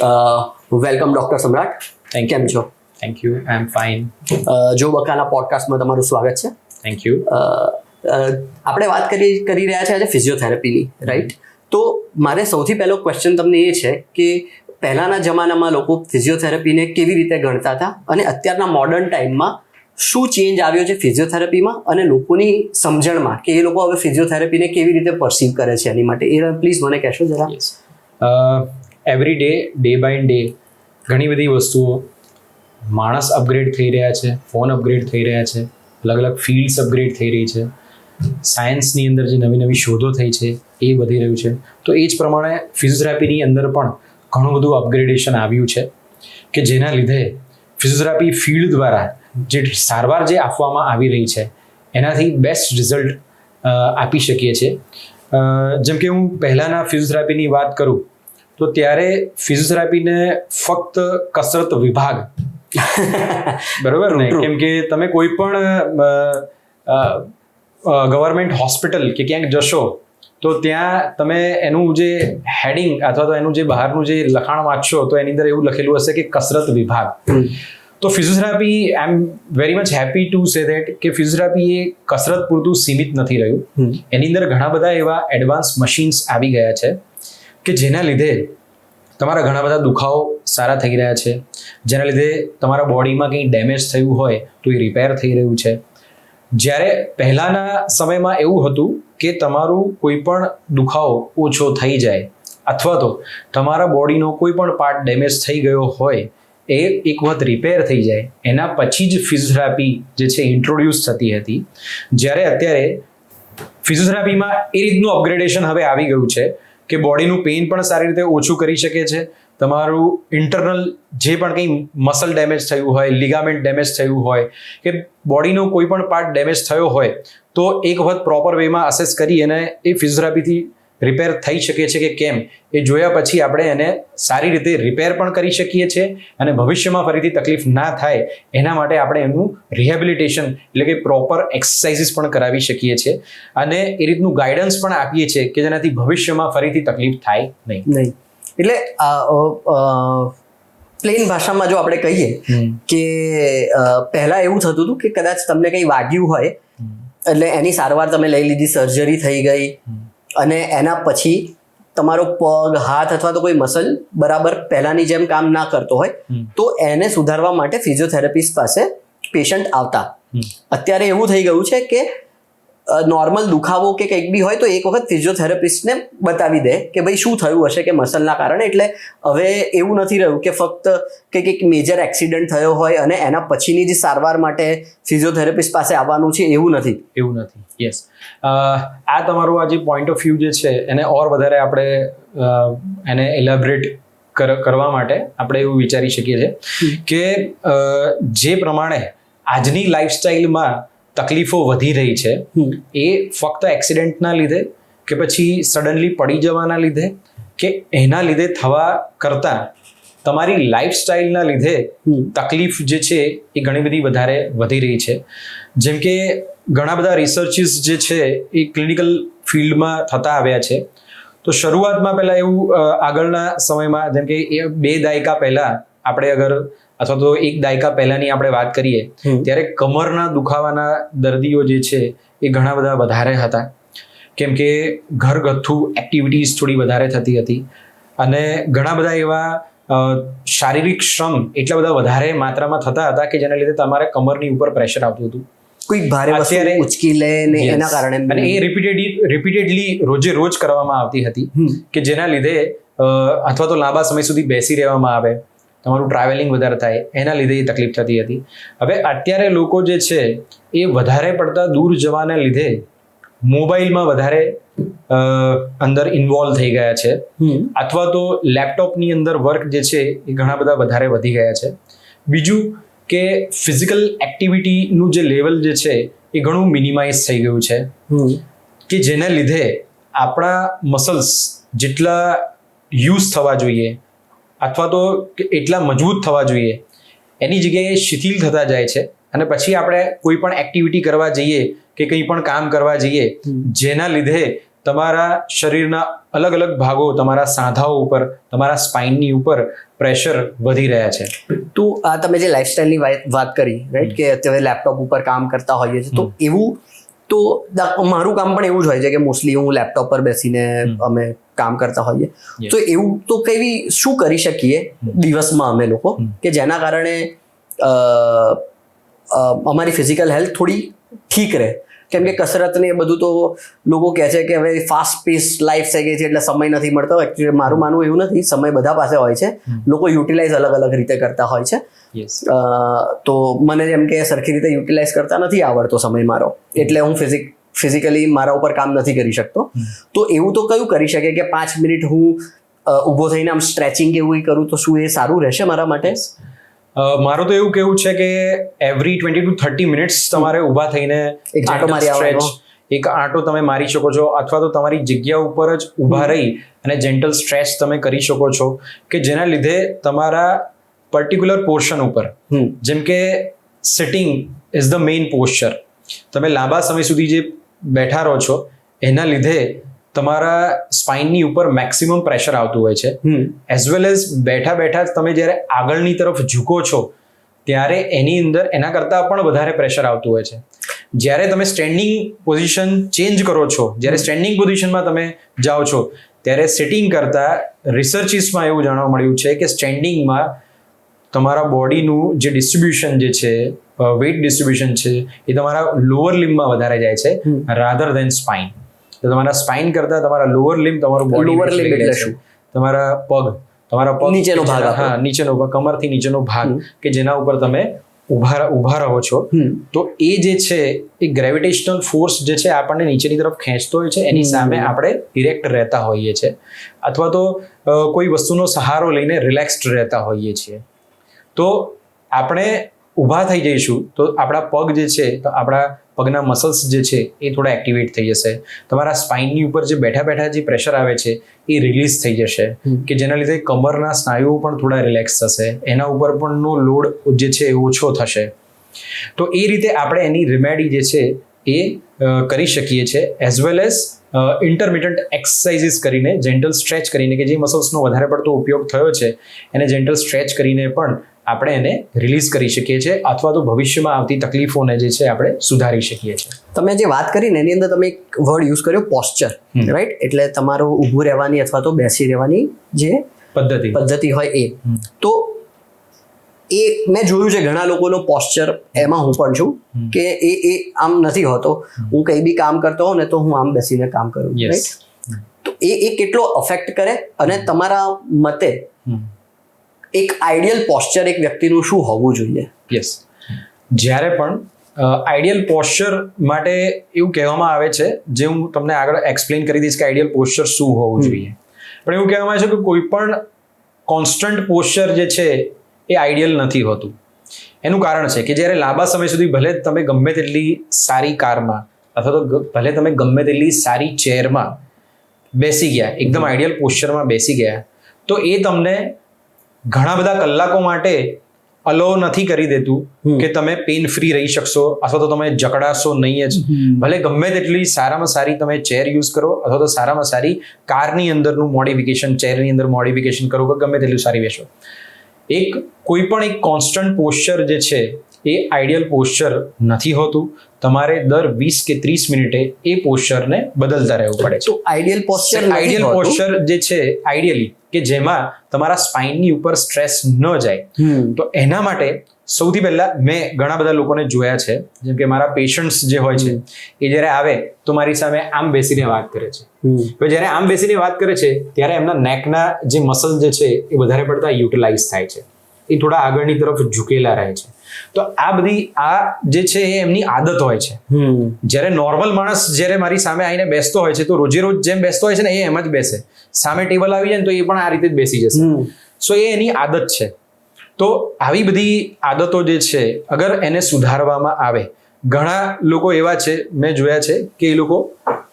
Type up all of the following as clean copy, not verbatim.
Welcome doctor સમ્રાટ. કેમ છો? Thank you. I am fine. જો બકાના પોડકાસ્ટમાં તમારું સ્વાગત છે. Thank you. આપણે વાત કરી રહ્યા છે આજે ફિઝિયોથેરાપીની, રાઈટ? તો મારે સૌથી પહેલો ક્વેશ્ચન તમને એ છે કે પહેલાંના જમાનામાં લોકો ફિઝિયોથેરાપીને કેવી રીતે ગણતા હતા અને અત્યારના મોડર્ન ટાઈમમાં શું ચેન્જ આવ્યો છે ફિઝિયોથેરાપીમાં અને લોકોની સમજણમાં કે એ લોકો હવે ફિઝિયોથેરાપીને કેવી રીતે પરસીવ કરે છે એની માટે એ પ્લીઝ મને કહેશો જરા. એવરી ડે બાય ડે ઘણી બધી વસ્તુઓ, માણસ અપગ્રેડ થઈ રહ્યા છે, ફોન અપગ્રેડ થઈ રહ્યા છે, અલગ અલગ ફિલ્ડ્સ અપગ્રેડ થઈ રહી છે, સાયન્સની અંદર જે નવી નવી શોધો થઈ છે એ વધી રહ્યું છે. તો એ જ પ્રમાણે ફિઝિયોથેરાપીની અંદર પણ ઘણું બધું અપગ્રેડેશન આવ્યું છે કે જેના લીધે ફિઝિયોથેરાપી ફિલ્ડ દ્વારા જે સારવાર જે આપવામાં આવી રહી છે એનાથી બેસ્ટ રિઝલ્ટ આપી શકીએ છીએ. જેમ કે હું પહેલાંના ફિઝિયોથેરાપીની વાત કરું તો ત્યારે ફિઝિયોથેરાપીને ફક્ત કસરત વિભાગ બરોબર ને, કેમ કે તમે કોઈ પણ ગવર્મેન્ટ હોસ્પિટલ કે ક્યાંક જશો તો ત્યાં તમે એનું જે હેડિંગ અથવા તો એનું જે બહારનું જે લખાણ વાંચશો તો એની અંદર એવું લખેલું હશે કે કસરત વિભાગ. તો physiotherapy I am very much happy to say that કે ફિઝિયોથેરાપી એ કસરત પૂરતું સીમિત નથી રહ્યું. એની અંદર ઘણા બધા એવા એડવાન્સ મશીન્સ આવી ગયા છે કે જેના લીધે તમારા ઘણા બધા દુખાવો સારા થઈ રહ્યા છે, જેના લીધે તમારા બોડીમાં કંઈ ડેમેજ થયું હોય તો એ રિપેર થઈ રહ્યું છે. જ્યારે પહેલાંના સમયમાં એવું હતું કે તમારું કોઈ પણ દુખાવો ઓછો થઈ જાય અથવા તો તમારા બોડીનો કોઈ પણ પાર્ટ ડેમેજ થઈ ગયો હોય એ એક વખત રિપેર થઈ જાય એના પછી જ ફિઝિયોથેરાપી જે છે ઇન્ટ્રોડ્યુસ થતી હતી. જ્યારે અત્યારે ફિઝિયોથેરાપીમાં એ રીતનું અપગ્રેડેશન હવે આવી ગયું છે કે બોડીનું પેઇન પણ સારી રીતે ઓછું કરી શકે છે, તમારું ઇન્ટરનલ જે પણ કંઈ મસલ ડેમેજ થયું હોય, લિગામેન્ટ ડેમેજ થયું હોય કે બોડીનો કોઈ પણ પાર્ટ ડેમેજ થયો હોય તો એક વખત પ્રોપર વેમાં અસેસ કરી અને એ ફિઝિયોથેરાપીથી રિપેર થઈ શકે છે કે કેમ એ જોયા પછી આપણે એને સારી રીતે રિપેર પણ કરી શકીએ છીએ અને ભવિષ્યમાં ફરીથી તકલીફ ના થાય એના માટે આપણે એનું રિહેબિલિટેશન એટલે કે પ્રોપર એક્સરસાઇઝીસ પણ કરાવી શકીએ છીએ અને એ રીતનું ગાઈડન્સ પણ આપીએ છીએ કે જેનાથી ભવિષ્યમાં ફરીથી તકલીફ થાય નહીં. એટલે પ્લેન ભાષામાં જો આપણે કહીએ કે પહેલા એવું થતું હતું કે કદાચ તમને કંઈ વાગ્યું હોય એટલે એની સારવાર તમે લઈ લીધી, સર્જરી થઈ ગઈ અને એના પછી તમારો પગ, હાથ અથવા તો કોઈ મસલ બરાબર પહેલાની જેમ કામ ના કરતો હોય તો એને સુધારવા માટે ફિઝિયોથેરાપિસ્ટ પાસે પેશન્ટ આવતા. અત્યારે એવું થઈ ગયું છે કે નોર્મલ દુખાવો કે કંઈક બી હોય તો એક વખત ફિઝિયોથેરાપિસ્ટને બતાવી દે કે ભાઈ શું થયું હશે કે મસલના કારણે. એટલે હવે એવું નથી રહ્યું કે ફક્ત કંઈક મેજર એક્સિડન્ટ થયો હોય અને એના પછીની જે સારવાર માટે ફિઝિયોથેરાપિસ્ટ પાસે આવવાનું છે એવું નથી. યસ, આ તમારું આ જે પોઈન્ટ ઓફ વ્યૂ જે છે એને ઓર વધારે આપણે એને એલેબરેટ કરવા માટે આપણે એવું વિચારી શકીએ છીએ કે જે પ્રમાણે આજની લાઈફસ્ટાઈલમાં તકલીફો વધી રહી છે એ ફક્ત એક્સિડન્ટના લીધે કે પછી સડનલી પડી જવાના લીધે કે એના લીધે થવા કરતાં તમારી લાઈફસ્ટાઈલના લીધે તકલીફ જે છે એ ઘણી બધી વધારે વધી રહી છે. જેમ કે ઘણા બધા રિસર્ચિસ જે છે એ ક્લિનિકલ ફિલ્ડમાં થતા આવ્યા છે. તો શરૂઆતમાં પહેલાં એવું આગળના સમયમાં જેમ કે 2 દાયકા પહેલાં આપણે અગર અથવા તો 1 દાયકા પહેલાંની આપણે વાત કરીએ ત્યારે કમરના દુખાવાના દર્દીઓ જે છે એ ઘણા બધા વધારે હતા, કેમ કે ઘરગથ્થુ એક્ટિવિટીઝ થોડી વધારે થતી હતી અને ઘણા બધા એવા શારીરિક શ્રમ એટલા બધા વધારે માત્રામાં થતા હતા કે જેના લીધે તમારે કમરની ઉપર પ્રેશર આવતું હતું. કોઈ ભારે વસ્તુ ઉચકી લે ને એના કારણે અને એ રિપીટેડલી રોજે રોજ કરવામાં આવતી હતી કે જેના લીધે અથવા તો લાંબા સમય સુધી બેસી રહેવામાં આવે, તમારું ટ્રાવેલિંગ વધારે થાય એના લીધે એ તકલીફ થતી હતી. હવે અત્યારે લોકો જે છે એ વધારે પડતા દૂર જવાના લીધે મોબાઈલમાં વધારે અંદર ઇન્વોલ્વ થઈ ગયા છે અથવા તો લેપટોપની અંદર વર્ક જે છે એ ઘણા બધા વધારે વધી ગયા છે. બીજું કે ફિઝિકલ એક્ટિવિટીનું જે લેવલ જે છે એ ઘણું મિનિમાઇઝ થઈ ગયું છે કે જેના લીધે આપણા મસલ્સ જેટલા યુઝ થવા જોઈએ અથવા તો એટલા મજબૂત થવા જોઈએ એની જગ્યાએ શિથિલ થતા જાય છે અને પછી આપણે કોઈ પણ એક્ટિવિટી કરવા જઈએ કે કંઈ પણ કામ કરવા જઈએ જેના લીધે તમારા શરીરના અલગ અલગ ભાગો, તમારા સાંધાઓ ઉપર, તમારા સ્પાઇનની ઉપર પ્રેશર વધી રહ્યા છે. તો આ તમે જે લાઇફસ્ટાઇલની વાત કરી, રાઈટ, કે અત્યારે લેપટોપ ઉપર કામ કરતા હોઈએ છીએ, તો એવું તો મારું કામ પણ એવું જ હોય છે કે મોસ્ટલી હું લેપટોપ પર બેસીને અમે કામ કરતા હોઈએ. તો એવું તો કેવી શું કરી શકીએ દિવસમાં અમે લોકો કે જેના કારણે અમારી ફિઝિકલ હેલ્થ થોડી ઠીક રહે? કેમ કે કસરત ને એ બધું તો લોકો કહે છે કે હવે ફાસ્ટ પેસ લાઈફ થઈ ગઈ છે એટલે સમય નથી મળતો. એકચ્યુઅલી મારું માનવું એવું નથી, સમય બધા પાસે હોય છે, લોકો યુટિલાઇઝ અલગ અલગ રીતે કરતા હોય છે. તો મને જેમ કે સરખી રીતે યુટિલાઇઝ કરતા નથી આવડતો સમય મારો, એટલે હું ફિઝિકલી મારા ઉપર કામ નથી કરી શકતો. તો એવું તો કયું કરી શકે કે 5 મિનિટ હું ઊભો થઈને આમ સ્ટ્રેચિંગ કે એવું કરું તો શું એ સારું રહેશે મારા માટે? મારું તો એવું કેવું છે કે એવરી 20 to 30 મિનિટ્સ તમારે ઊભા થઈને એક આંટો તમે મારી શકો છો, અથવા તો તમારી જગ્યા ઉપર જ ઊભા રહી અને જેન્ટલ સ્ટ્રેચ તમે કરી શકો છો, કે જેના લીધે તમારા પર્ટિક્યુલર પોર્શન ઉપર, જેમ કે sitting is the main posture, તમે લાંબા સમય સુધી જે બેઠા રહો છો એના લીધે તમારા સ્પાઇનની ઉપર મેક્સિમમ પ્રેશર આવતું હોય છે. એઝ વેલ એઝ બેઠા બેઠા તમે જ્યારે આગળની તરફ ઝૂકો છો ત્યારે એની અંદર એના કરતાં પણ વધારે પ્રેશર આવતું હોય છે. જ્યારે તમે સ્ટેન્ડિંગ પોઝિશન ચેન્જ કરો છો, જ્યારે સ્ટેન્ડિંગ પોઝિશનમાં તમે જાઓ છો, ત્યારે સિટિંગ કરતાં રિસર્ચીસમાં એવું જાણવા મળ્યું છે કે સ્ટેન્ડિંગમાં તમારા બોડીનું જે ડિસ્ટ્રીબ્યુશન જે છે, વેઇટ ડિસ્ટ્રીબ્યુશન છે, એ તમારા લોઅર લિમ્બમાં વધારે જાય છે રાધર દેન સ્પાઇન. તો તમારા સ્પાઇન કરતા તમારા લોઅર લિમ્બ, તમારું બોડી, લોઅર લિમ્બ એટલે શું? તમારા પગ નીચેનો ભાગ, હા, નીચેનો ભાગ, કમરથી નીચેનો ભાગ, કે જેના ઉપર તમે ઊભા રહો છો. તો એ જે છે એ ગ્રેવિટેશનલ ફોર્સ જે છે આપણને નીચેની તરફ ખેંચતો હોય છે, એની સામે આપણે ડિરેક્ટ રહેતા હોઈએ છીએ, અથવા તો કોઈ વસ્તુનો સહારો લઈને રિલેક્સ્ડ રહેતા હોઈએ છીએ. તો આપણે ઊભા થઈ જઈશું તો આપણા પગ જે છે, તો આપણા પગના મસલ્સ જે છે એ થોડા એક્ટિવેટ થઈ જશે. તમારા સ્પાઇનની ઉપર જે બેઠા બેઠા જે પ્રેશર આવે છે એ રિલીઝ થઈ જશે, કે જેના લીધે કમરના સ્નાયુઓ પણ થોડા રિલેક્સ થશે, એના ઉપર પણનો લોડ જે છે એ ઓછો થશે. તો એ રીતે આપણે એની રિમેડી જે છે એ કરી શકીએ છીએ. As well as intermittent exercises કરીને, જેન્ટલ સ્ટ્રેચ કરીને, કે જે મસલ્સનો વધારે પડતો ઉપયોગ થયો છે એને જેન્ટલ સ્ટ્રેચ કરીને પણ આપણે એને રિલીઝ કરી શકીએ છીએ, અથવા તો ભવિષ્યમાં આવતી તકલીફોને જે છે આપણે સુધારી શકીએ છીએ. તમે જે વાત કરી ને એની અંદર તમે એક વર્ડ યુઝ કર્યો, પોસ્ચર, રાઈટ? એટલે તમારું ઊભું રહેવાની અથવા તો બેસી રહેવાની જે પદ્ધતિ હોય એ. તો એ મેં જોયું છે ઘણા લોકોનો પોસ્ચર, એમાં હું પણ છું, કે એ આમ નથી હોતો. હું કંઈ બી કામ કરતો હોઉં ને તો હું આમ બેસીને કામ કરું, રાઈટ? તો એ કેટલો અફેક્ટ કરે, અને તમારા મતે એક આઈડિયલ પોસ્ચર એક વ્યક્તિનું શું હોવું જોઈએ? યસ, જ્યારે પણ આઈડિયલ પોસ્ચર માટે એવું કહેવામાં આવે છે, જે હું તમને આગળ એક્સપ્લેન કરી દઈશ કે આઈડિયલ પોસ્ચર શું હોવું જોઈએ, પણ એવું કહેવામાં આવે છે કે કોઈ પણ કોન્સ્ટન્ટ પોસ્ચર જે છે એ આઈડિયલ નથી હોતું. એનું કારણ છે કે જ્યારે લાંબા સમય સુધી ભલે તમે ગમે તેટલી સારી કારમાં, અથવા તો ભલે તમે ગમે તેટલી સારી ચેરમાં બેસી ગયા, એકદમ આઈડિયલ પોસ્ચરમાં બેસી ગયા, તો એ તમને ઘણા બધા કલાકો માટે અલો નથી કરી દેતું કે તમે પેઇન ફ્રી રહી શકશો, અથવા તો તમે જકડાશો નહીં જ. ભલે ગમે તેટલી સારામાં સારી તમે ચેર યુઝ કરો, અથવા તો સારામાં સારી કારની અંદરનું મોડિફિકેશન, ચેરની અંદર મોડિફિકેશન કરો, કે ગમે તેટલું સારી બેસો, કોઈ પણ એક કોન્સ્ટન્ટ પોસ્ચર જે છે એ આઈડિયલ પોસ્ચર નથી હોતું. તમારે દર 20 કે 30 મિનિટે એ પોસ્ચરને બદલતા રહેવું પડે છે. તો આઈડિયલ પોસ્ચર જે છે આઈડિયલી, કે જેમાં તમારા સ્પાઇનની ઉપર સ્ટ્રેસ ન જાય, તો એના માટે સૌથી પહેલા મેં ઘણા બધા લોકોને જોયા છે, જેમ કે મારા પેશન્ટ્સ જે હોય છે એ જ્યારે આવે તો મારી સામે આમ બેસીને વાત કરે છે. તો જ્યારે આમ બેસીને વાત કરે છે ત્યારે એમના નેકના જે મસલ જે છે એ વધારે પડતા યુટિલાઇઝ થાય છે, એ થોડા આગળની તરફ ઝૂકેલા રહે છે. તો આ બધી જે છે એ એમની આદત હોય છે. જ્યારે નોર્મલ માણસ જ્યારે મારી સામે આવીને બેસતો હોય છે તો રોજે રોજ જેમ બેસતો હોય છે ને એ એમ જ બેસે. સામે ટેબલ આવી જાય ને તો એ પણ આ રીતે જ બેસી જશે. સો એ એની આદત છે. તો આવી બધી આદતો જે છે અગર એને સુધારવામાં આવે, ઘણા લોકો એવા છે મેં જોયા છે કે એ લોકો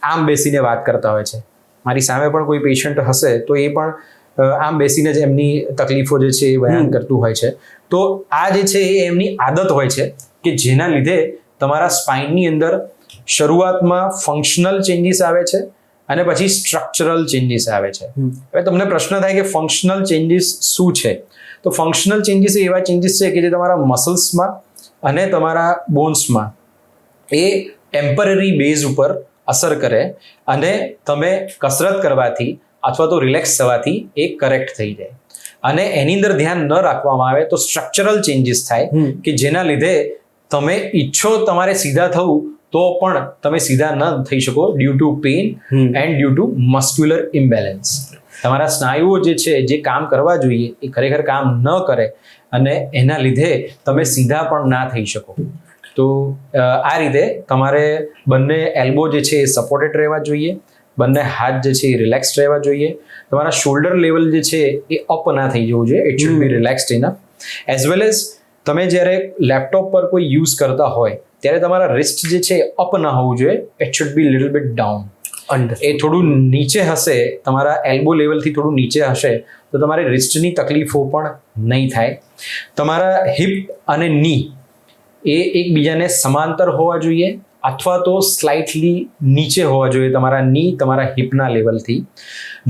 આમ બેસીને વાત કરતા હોય છે. મારી સામે પણ કોઈ પેશન્ટ હશે તો એ પણ આમ બેસીને જ એમની તકલીફો જે છે એ બયાન કરતું હોય છે. તો આ જે છે એ એમની આદત હોય છે, કે જેના લીધે તમારા સ્પાઇનની અંદર શરૂઆતમાં ફંક્શનલ ચેન્જીસ આવે છે, અને પછી સ્ટ્રક્ચરલ ચેન્જીસ આવે છે. હવે તમને પ્રશ્ન થાય કે ફંક્શનલ ચેન્જીસ શું છે? તો ફંક્શનલ ચેન્જીસ એવા ચેન્જીસ છે કે જે તમારા મસલ્સમાં અને તમારા બોન્સમાં એ ટેમ્પરરી બેઝ ઉપર અસર કરે અને તમે કસરત કરવાથી અથવા તો રિલેક્સ થવાથી એ કરેક્ટ થઈ જાય. અને એની અંદર ધ્યાન ન રાખવામાં આવે તો સ્ટ્રક્ચરલ ચેન્જીસ થાય કે જેના લીધે તમે ઈચ્છો તમારે સીધા થવું તો પણ તમે સીધા ન થઈ શકો due to pain and due to muscular imbalance. તમારા સ્નાયુઓ જે છે જે કામ કરવા જોઈએ એ ખરેખર કામ ન કરે અને એના લીધે તમે સીધા પણ ના થઈ શકો. તો આ રીતે તમારે બંને એલ્બો જે છે એ સપોર્ટેડ રહેવા જોઈએ, બંને હાથ જે છે એ રિલેક્સ રહેવા જોઈએ, તમારા શોલ્ડર લેવલ જે છે એ અપ ના થઈ જવું જોઈએ, it should B relaxed enough. As well as તમે જ્યારે લેપટોપ પર કોઈ યુઝ કરતા હોય ત્યારે તમારા રિસ્ટ જે છે અપ ના હોવું જોઈએ, it should be little bit down. એ થોડું નીચે હશે, તમારા એલ્બો લેવલથી થોડું નીચે હશે તો તમારી રિસ્ટની તકલીફો પણ નહીં થાય. તમારા હિપ અને ની એ એકબીજાને સમાંતર હોવા જોઈએ અથવા તો સ્લાઇટલી નીચે હોવા જોઈએ તમારા ની તમારા હિપના લેવલથી.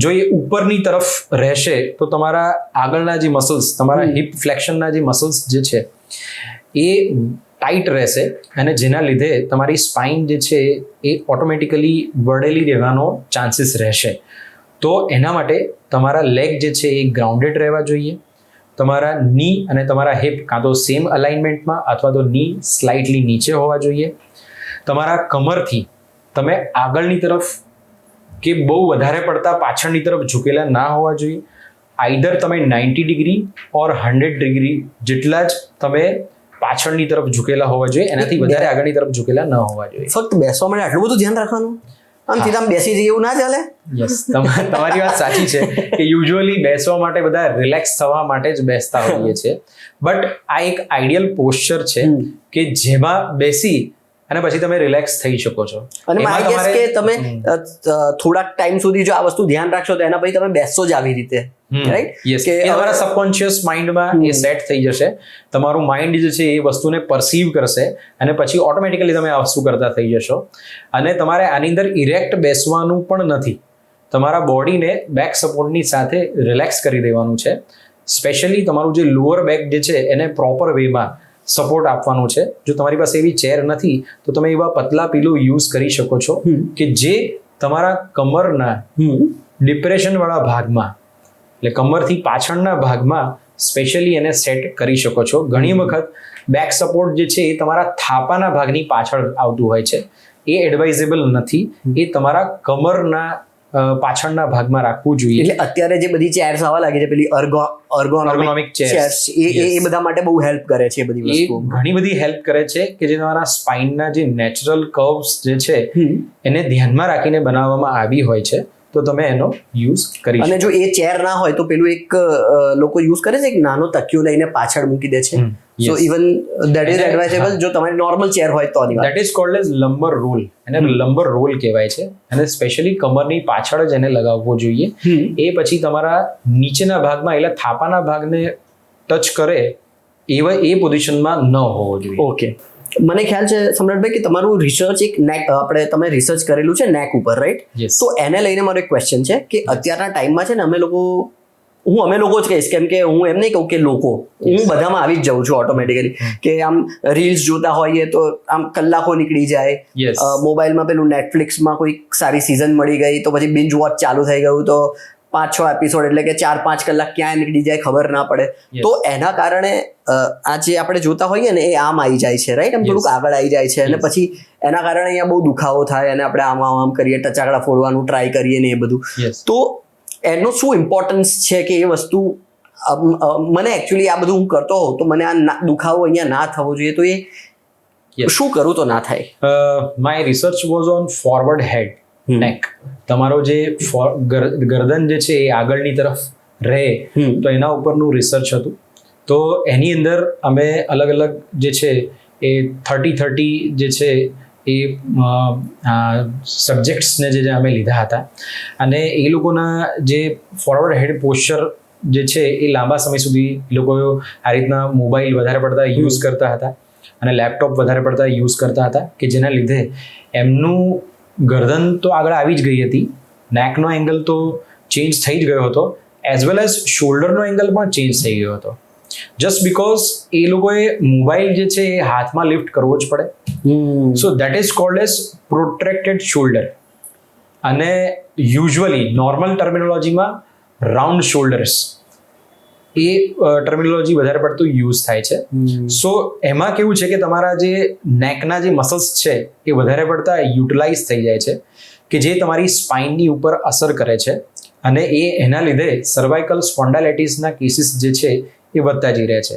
જો એ ઉપરની તરફ રહેશે તો તમારા આગળના જે મસલ્સ, તમારા હિપ ફ્લેક્શનના જે મસલ્સ જે છે એ ટાઈટ રહેશે અને જેના લીધે તમારી સ્પાઇન જે છે એ ઓટોમેટિકલી વળેલી રહેવાનો ચાન્સીસ રહેશે. તો એના માટે તમારા લેગ જે છે એ ગ્રાઉન્ડેડ રહેવા જોઈએ. તમારા ની અને તમારા હિપ કાં તો સેમ અલાઇનમેન્ટમાં અથવા તો ની સ્લાઇટલી નીચે હોવા જોઈએ. તમારા કમરથી તમે આગળની તરફ કે બહુ વધારે પડતા પાછળની તરફ ઝૂકેલા ના હોવા જોઈએ. આઈધર તમે 90 ડિગ્રી ઓર 100 ડિગ્રી જેટલા જ તમે પાછળની તરફ ઝૂકેલા હોવા જોઈએ, એનાથી વધારે આગળની તરફ ઝૂકેલા ન હોવા જોઈએ. ફક્ત બેસવા માટે આટલું બધું ધ્યાન રાખવાનું? આમ સીધા બેસી જઈએ એવું ના ચાલે? યસ, તમારી વાત સાચી છે કે યુઝ્યુઅલી બેસવા માટે બધા રિલેક્સ થવા માટે જ બેસતા હોઈએ છે, બટ આ એક આઈડિયલ પોસ્ચર છે કે જેમાં બેસી અને પછી તમે રિલેક્સ થઈ શકો છો. અને માય ગેસ કે તમે થોડાક ટાઈમ સુધી જો આ વસ્તુ ધ્યાન રાખશો તો એના પછી તમે બેસશો જ આવી રીતે, રાઈટ? કે તમારા સબકોન્શિયસ માઇન્ડમાં એ સેટ થઈ જશે. તમારું માઇન્ડ જે છે એ વસ્તુને પરસીવ કરશે અને પછી ઓટોમેટિકલી તમે આ વસ્તુ કરતા થઈ જશો. અને તમારે આની અંદર ઇરેક્ટ બેસવાનું પણ નથી, તમારા બોડીને બેક સપોર્ટની સાથે રિલેક્સ કરી દેવાનું છે. સ્પેશિયલી તમારું જે લોઅર બેક જે છે એને પ્રોપર વેમાં સપોર્ટ આપવાનું છે. જો તમારી પાસે એવી ચેર નથી તો તમે એવા પતલા પીલું યુઝ કરી શકો છો કે જે તમારા કમરના ડિપ્રેશન વાળા ભાગમાં, એટલે કમરથી પાછળના ભાગમાં સ્પેશિયલી એને સેટ કરી શકો છો. ઘણી વખત બેક સપોર્ટ જે છે એ તમારા થાપાના ભાગની પાછળ આવતું હોય છે, એ એડવાઇઝેબલ નથી. એ તમારા કમરના પાછળના ભાગમાં રાખવું જોઈએ. એટલે અત્યારે જે બધી ચેર્સ આવવા લાગી છે, પેલી ergonomic chairs, એ બધા માટે બહુ હેલ્પ કરે છે. એ બધી વસ્તુઓ ઘણી બધી હેલ્પ કરે છે કે જે તમારા સ્પાઇનના જે નેચરલ કર્વ્સ જે છે એને ધ્યાનમાં રાખીને બનાવવામાં આવી હોય છે, તો તમે એનો યુઝ કરી શકો. અને જો એ ચેર ના હોય તો પેલું એક લોકો યુઝ કરે છે, એક નાનો તકિયો લઈને પાછળ મૂકી દે છે. So even that is advisable જો તમારી નોર્મલ ચેર હોય તો. That is called as lumbar roll. એને લંબર રોલ કહેવાય છે અને સ્પેશિયલી કમરની પાછળ જ એને લગાવવો જોઈએ. એ પછી તમારા નીચેના ભાગમાં એટલે થાપાના ભાગને ટચ કરે એવા એ પોઝિશનમાં ન હોવો જોઈએ. ઓકે, મને ખ્યાલ છે સમ્રાટભાઈ કે તમારું રિસર્ચ એક નેક તમે રિસર્ચ કરેલું છે નેક ઉપર, રાઈટ? તો એને લઈને મારો એક ક્વેશ્ચન છે કે અત્યારના ટાઈમમાં છે ને અમે લોકો જ કહીશ, કેમ કે હું એમ નહીં કહું કે લોકો, હું બધામાં આવી જ જાઉં છું ઓટોમેટિકલી કે આમ રીલ્સ જોતા હોઈએ તો આમ કલાકો નીકળી જાય. મોબાઈલમાં પેલું નેટફ્લિક્સમાં કોઈ સારી સિઝન મળી ગઈ તો પછી બિંજ વોચ ચાલુ થઈ ગયું તો 5-6 એપિસોડ એટલે કે 4-5 કલાક ક્યાં નીકળી જાય ખબર ના પડે. તો એના કારણે આ જે આપણે જોતા હોઈએ ને એ આમ આવી જાય છે, રાઈટ? આમ થોડુંક આગળ આવી જાય છે અને પછી એના કારણે અહીંયા બહુ દુખાવો થાય અને આપણે આમ કરીએ, ટચાકડા ફોડવાનું ટ્રાય કરીએ ને એ બધું. તો એનો શું ઇમ્પોર્ટન્સ છે કે એ વસ્તુ મને એકચ્યુઅલી આ બધું હું કરતો હોઉં તો મને આ દુખાવો અહીંયા ના થવો જોઈએ, તો એ શું કરું તો ના થાય? My research was on forward head neck. તમારો જે ગરદન જે છે એ આગળની તરફ રહે તો એના ઉપરનું રિસર્ચ હતું. તો એની અંદર અમે અલગ અલગ જે છે એ 30 જે છે એ સબ્જેક્ટ્સને જે અમે લીધા હતા અને એ લોકોના જે ફોરવર્ડ હેડ પોસ્ચર જે છે એ લાંબા સમય સુધી એ લોકો આ રીતના મોબાઈલ વધારે પડતા યુઝ કરતા હતા અને લેપટોપ વધારે પડતા યુઝ કરતા હતા કે જેના લીધે એમનું ગરદન તો આગળ આવી જ ગઈ હતી નેકનો એંગલ તો ચેન્જ થઈ જ ગયો હતો, એઝ વેલ એઝ શોલ્ડરનો એંગલ પણ ચેન્જ થઈ ગયો હતો. જસ્ટ બીકોઝ એ લોકોએ મોબાઈલ જે છે એ હાથમાં લિફ્ટ કરવો જ પડે. So that is called as protracted shoulder. અને યુઝ્યુઅલી નોર્મલ ટર્મિનોલોજીમાં રાઉન્ડ શોલ્ડર્સ એ ટર્મિનોલોજી વધારે પડતું યુઝ થાય છે. સો એમાં કેવું છે કે તમારા જે નેકના જે મસલ્સ છે એ વધારે પડતા યુટિલાઇઝ થઈ જાય છે, કે જે તમારી સ્પાઇનની ઉપર અસર કરે છે, અને એના લીધે સર્વાઇકલ સ્પોન્ડાલાઇટિસના કેસીસ જે છે એ વધતા જઈ રહ્યા છે.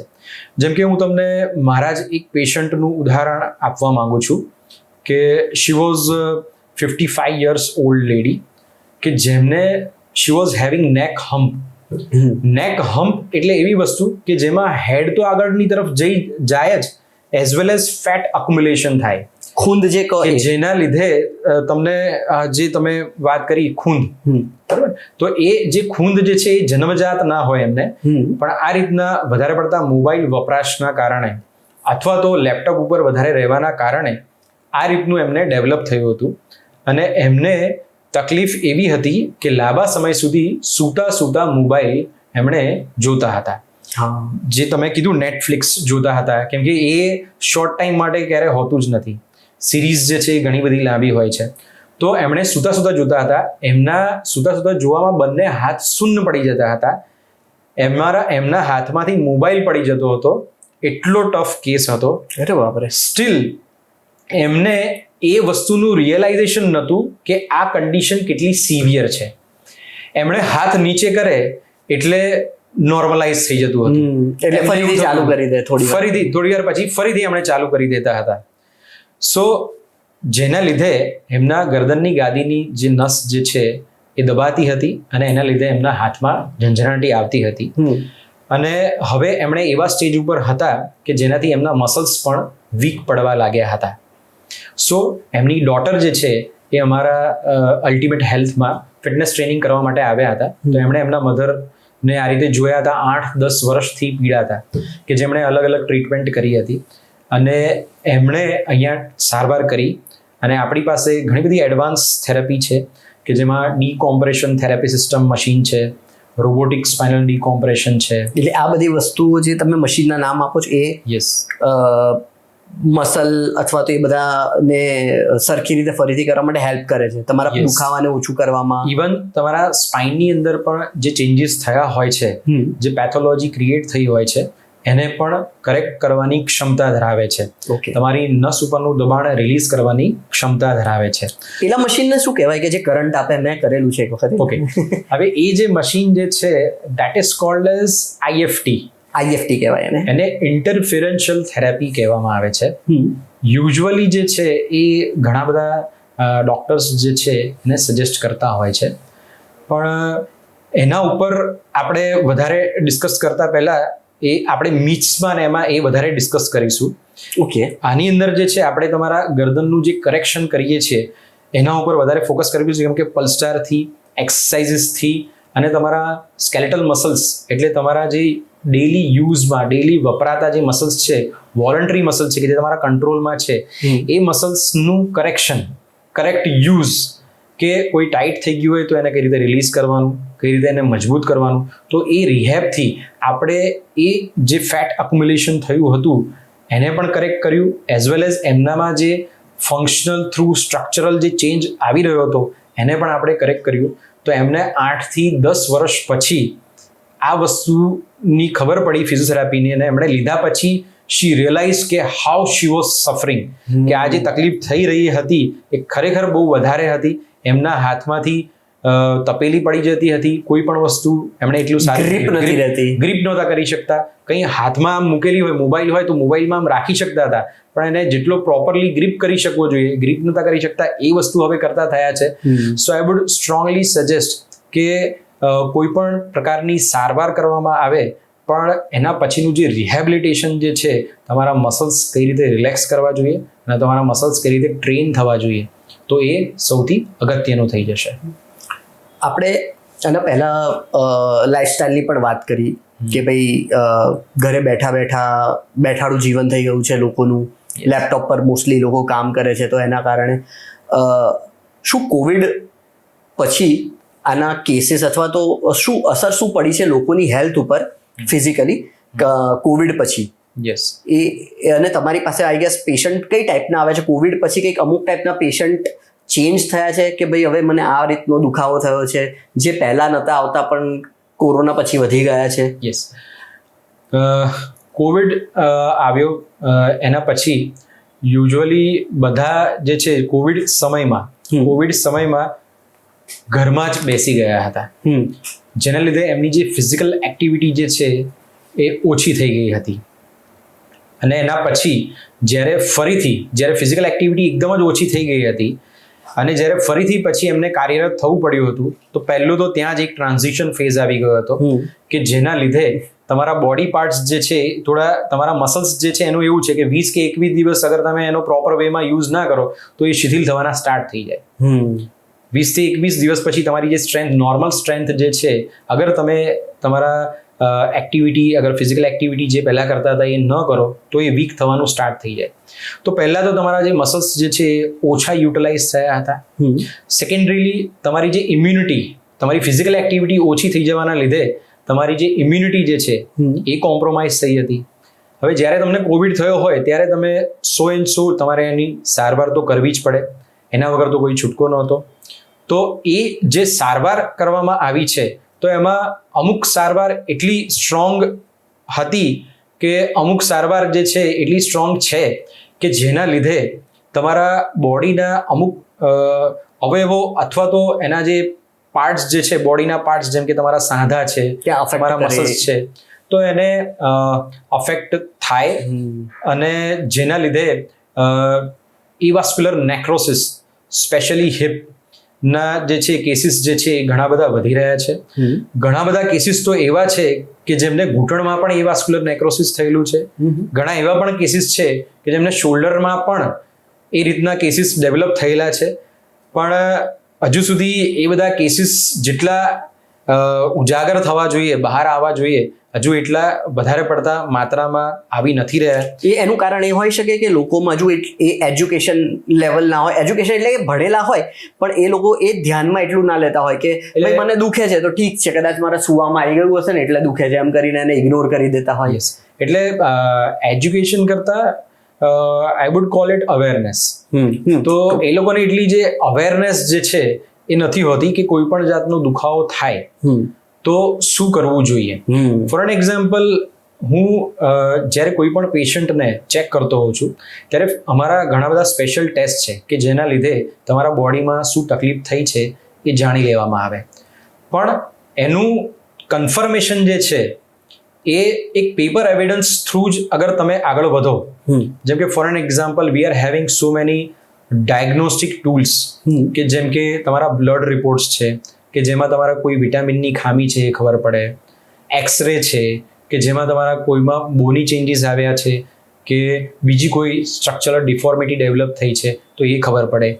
જેમ કે હું તમને મારા જ એક પેશન્ટનું ઉદાહરણ આપવા માંગુ છું કે she was 55 years old lady, કે જેમને she was having neck hump. Neck hump એટલે એવી વસ્તુ કે જેમાં હેડ તો આગળની તરફ જાય જ, એઝ વેલ એઝ ફેટ અક્યુમ્યુલેશન થાય. ખૂંદ જે કહો કે જેના લીધે તમને જે તમે વાત કરી ખૂંદ, બરાબર, તો એ જે ખૂંદ જે છે એ જન્મજાત ના હોય એમને, પણ આ રીતના વધારે પડતા મોબાઈલ વપરાશના કારણે અથવા તો લેપટોપ ઉપર વધારે રહેવાના કારણે આ રીતનું એમને ડેવલપ થયું હતું. અને એમને તકલીફ એવી હતી કે લાંબા સમય સુધી સૂતા મોબાઈલ એમણે જોતા હતા. જે તમે કીધું નેટફ્લિક્સ જોતા હતા, કેમ કે એ શોર્ટ ટાઈમ માટે ક્યારે હોતું જ નથી. સિરીઝ જે છે એ ઘણી બધી લાંબી હોય છે. તો એમણે સૂતા જોતા હતા. એમના સૂતા જોવામાં બંને હાથ શૂન્ય પડી જતા હતા. એમના હાથમાંથી મોબાઈલ પડી જતો હતો. એટલો ટફ કેસ હતો. અરે બાપરે. સ્ટીલ એમને એ વસ્તુનું રિયલાઇઝેશન નહોતું કે આ કન્ડિશન કેટલી સિવિયર છે. એમણે હાથ નીચે કરે એટલે નોર્મલાઇઝ થઈ જતું હતું, એટલે ફરીથી ચાલુ કરી દે, થોડી વાર પછી ફરીથી એમણે ચાલુ કરી દેતા હતા. સો જેના લીધે એમના ગરદનની ગાદીની જે નસ જે છે એ દબાતી હતી, અને એના લીધે એમના હાથમાં ઝંઝનાટી આવતી હતી. અને હવે એમણે એવા સ્ટેજ ઉપર હતા કે જેનાથી એમના મસલ્સ પણ વીક પડવા લાગ્યા હતા. સો એમની ડોટર જે છે એ અમારા અલ્ટિમેટ હેલ્થમાં ફિટનેસ ટ્રેનિંગ કરવા માટે આવ્યા હતા. તો એમણે એમના મધરને આ રીતે જોયા હતા. 8-10 વર્ષથી પીડાતા, કે જેમણે અલગ અલગ ટ્રીટમેન્ટ કરી હતી, અને એમણે અહીંયા સારવાર કરી. અને આપણી પાસે ઘણી બધી એડવાન્સ થેરાપી છે, કે જેમાં ડીકોમ્પ્રેશન થેરાપી સિસ્ટમ મશીન છે, રોબોટિક સ્પાઇનલ ડીકોમ્પ્રેશન છે. એટલે આ બધી વસ્તુઓ જે તમે મશીનના નામ આપો છો એ યસ મસલ અથવા તો એ બધાને સરખી રીતે ફરીથી કરવા માટે હેલ્પ કરે છે, તમારા દુખાવાને ઓછું કરવામાં. ઇવન તમારા સ્પાઇનની અંદર પણ જે ચેન્જીસ થયા હોય છે, જે પેથોલોજી ક્રિએટ થઈ હોય છે, એને પણ કરેક્ટ કરવાની ક્ષમતા ધરાવે છે. તમારી નસ ઉપરનું દબાણ રિલીઝ કરવાની ક્ષમતા ધરાવે છે. પેલા મશીનને શું કહેવાય કે જે કરંટ આપે? મેં કરેલું છે એક વખત. ઓકે, હવે એ જે મશીન જે છે that is called as IFT કહેવાય એને ઇન્ટરફેરન્શિયલ થેરાપી કહેવામાં આવે છે. યુઝ્યુઅલી જે છે એ ઘણા બધા ડોક્ટર્સ જે છે એને સજેસ્ટ કરતા હોય છે, પણ એના ઉપર આપણે વધારે ડિસ્કસ કરતા પહેલા એ આપણે મિથ્સમાં ને એમાં એ વધારે ડિસ્કસ કરીશું. ઓકે, આની અંદર જે છે આપણે તમારા ગરદનનું જે કરેક્શન કરીએ છીએ એના ઉપર વધારે ફોકસ કરવું છે, કેમ કે પલ્સ્ટારથી, એક્સરસાઇઝીસથી અને તમારા સ્કેલેટલ મસલ્સ એટલે તમારા જે ડેલી યુઝમાં ડેલી વપરાતા જે મસલ્સ છે, વોલન્ટરી મસલ્સ છે કે જે તમારા કંટ્રોલમાં છે, એ મસલ્સનું કરેક્ટ યુઝ, કે કોઈ ટાઈટ થઈ ગયું હોય તો એને કઈ રીતે રિલીઝ કરવાનું, કઈ રીતે એને મજબૂત કરવાનું. તો એ રિહેબથી આપણે એ જે ફેટ અક્યુમ્યુલેશન થયું હતું એને પણ કરેક્ટ કર્યું, એઝ વેલ એઝ એમનામાં જે ફંક્શનલ થ્રુ સ્ટ્રક્ચરલ જે ચેન્જ આવી રહ્યો હતો એને પણ આપણે કરેક્ટ કર્યું. તો એમને 8 થી 10 વર્ષ પછી આ વસ્તુની ખબર પડી ફિઝિયોથેરાપીની, અને એમણે લીધા પછી શી રિયલાઇઝ કે હાઉ શી વોઝ સફરિંગ, કે આ જે તકલીફ થઈ રહી હતી એ ખરેખર બહુ વધારે હતી. એમના હાથમાંથી તપેલી પડી જતી હતી, કોઈ પણ વસ્તુ એમણે એટલું સારું ગ્રીપ નહોતા કરી શકતા. કંઈ હાથમાં આમ મૂકેલી હોય, મોબાઈલ હોય તો મોબાઈલમાં આમ રાખી શકતા હતા, પણ એને જેટલો પ્રોપરલી ગ્રીપ કરી શકવો જોઈએ ગ્રીપ નહોતા કરી શકતા. એ વસ્તુ હવે કરતા થયા છે. સો આઈ વુડ સ્ટ્રોંગલી સજેસ્ટ કે કોઈ પણ પ્રકારની સારવાર કરવામાં આવે, પણ એના પછીનું જે રિહેબિલિટેશન જે છે, તમારા મસલ્સ કઈ રીતે રિલેક્સ કરવા જોઈએ અને તમારા મસલ્સ કઈ રીતે ટ્રેન થવા જોઈએ, તો એ સૌથી અગત્યનું થઈ જશે. આપણે આના પહેલાં લાઈફસ્ટાઈલની પણ વાત કરી કે ભાઈ ઘરે બેઠાડું જીવન થઈ ગયું છે લોકોનું, લેપટોપ પર મોસ્ટલી લોકો કામ કરે છે. તો એના કારણે શું કોવિડ પછી આના કેસીસ અથવા તો શું અસર શું પડી છે લોકોની હેલ્થ ઉપર ફિઝિકલી કોવિડ પછી? યસ. અને તમારી પાસે આઈ ગેસ પેશન્ટ કઈ ટાઈપના આવે છે કોવિડ પછી? કંઈક અમુક ટાઈપના પેશન્ટ ચેન્જ થયા છે કે ભાઈ હવે મને આ રીતનો દુખાવો થયો છે જે પહેલાં નહોતા આવતા પણ કોરોના પછી વધી ગયા છે? યસ. કોવિડ આવ્યો એના પછી યુઝ્યુઅલી બધા જે છે કોવિડ સમયમાં ઘરમાં જ બેસી ગયા હતા, જેના લીધે એમની જે ફિઝિકલ એક્ટિવિટી જે છે એ ઓછી થઈ ગઈ હતી. અને એના પછી જ્યારે ફિઝિકલ એક્ટિવિટી એકદમ જ ઓછી થઈ ગઈ હતી અને જ્યારે ફરીથી પછી એમને કાર્યરત થવું પડ્યું હતું, તો પહેલું તો ત્યાં જ એક ટ્રાન્ઝિશન ફેઝ આવી ગયો હતો કે જેના લીધે તમારા બોડી પાર્ટ્સ જે છે થોડા, તમારા મસલ્સ જે છે એનું એવું છે કે 20 કે 21 દિવસ અગર તમે એનો પ્રોપર વેમાં યુઝ ના કરો તો એ શિથિલ થવાના સ્ટાર્ટ થઈ જાય. 20 થી 21 દિવસ પછી તમારી જે સ્ટ્રેન્થ, નોર્મલ સ્ટ્રેન્થ જે છે, અગર તમે તમારા એક્ટિવિટી, અગર ફિઝિકલ એક્ટિવિટી જે પહેલાં કરતા હતા એ ન કરો તો એ વીક થવાનું સ્ટાર્ટ થઈ જાય. તો પહેલાં તો તમારા જે મસલ્સ જે છે એ ઓછા યુટિલાઇઝ થયા હતા. સેકન્ડરીલી તમારી જે ઇમ્યુનિટી, તમારી ફિઝિકલ એક્ટિવિટી ઓછી થઈ જવાના લીધે તમારી જે ઇમ્યુનિટી જે છે એ કોમ્પ્રોમાઇઝ થઈ હતી. હવે જ્યારે તમને કોવિડ થયો હોય ત્યારે તમે 100% તમારે એની સારવાર તો કરવી જ પડે, એના વગર તો કોઈ છૂટકો નહોતો. તો એ જે સારવાર કરવામાં આવી છે તો એમાં અમુક સારવાર એટલી સ્ટ્રોંગ હતી કે અમુક સારવાર જે છે એટલી સ્ટ્રોંગ છે કે જેના લીધે તમારા બોડીના અમુક અવયવો અથવા તો એના જે પાર્ટ્સ જે છે, બોડીના પાર્ટ્સ જેમ કે તમારા સાંધા છે, તમારા મસલ્સ છે, તો એને અફેક્ટ થાય અને જેના લીધે ઇવાસ્ક્યુલર નેક્રોસિસ, સ્પેશિયલી હિપ ના જે છે કેસીસ જે છે એ ઘણા બધા વધી રહ્યા છે. ઘણા બધા કેસીસ તો એવા છે કે જેમને ઘૂંટણમાં પણ ઇવાસ્ક્યુલર નેક્રોસિસ થયેલું છે. ઘણા એવા પણ કેસીસ છે કે જેમને શોલ્ડરમાં પણ એ રીતના કેસીસ ડેવલપ થયેલા છે. પણ હજુ સુધી એ બધા કેસીસ જેટલા ઉજાગર થવા જોઈએ, બહાર આવવા જોઈએ, હજુ એટલા વધારે પડતા માત્રામાં આવી નથી રહ્યા. એનું કારણ એ હોઈ શકે કે લોકોમાં હજુ એ એજ્યુકેશન લેવલ ના હોય. એજ્યુકેશન એટલે કે ભણેલા હોય પણ એ લોકો એ ધ્યાનમાં એટલું ના લેતા હોય કે ભાઈ મને દુખે છે તો ઠીક છે, કદાચ મારા સુવામાં આવી ગયું હશે ને એટલે દુખે છે, એમ કરીને એને ઇગ્નોર કરી દેતા હોય. એટલે એજ્યુકેશન કરતા I would call it awareness. તો એ લોકોને એટલી જે અવેરનેસ જે છે એ નથી હોતી કે કોઈ પણ જાતનો દુખાવો થાય તો શું કરવું જોઈએ. ફોર એન એક્ઝામ્પલ, હું જ્યારે કોઈ પણ પેશન્ટને ચેક કરતો હોઉં છું ત્યારે અમારા ઘણા બધા સ્પેશિયલ ટેસ્ટ છે કે જેના લીધે તમારા બોડીમાં શું તકલીફ થઈ છે એ જાણી લેવામાં આવે. પણ એનું કન્ફર્મેશન જે છે એ એક પેપર એવિડન્સ થ્રુ જ અગર તમે આગળ વધો, જેમ કે for an example we are having so many diagnostic tools કે જેમ કે તમારા બ્લડ રિપોર્ટ્સ છે કે જેમાં તમારા કોઈ વિટામિનની ખામી છે એ ખબર પડે, એક્સરે છે કે જેમાં તમારા કોઈમાં બોની ચેન્જીસ આવ્યા છે કે બીજી કોઈ સ્ટ્રક્ચરલ ડિફોર્મિટી ડેવલપ થઈ છે તો એ ખબર પડે,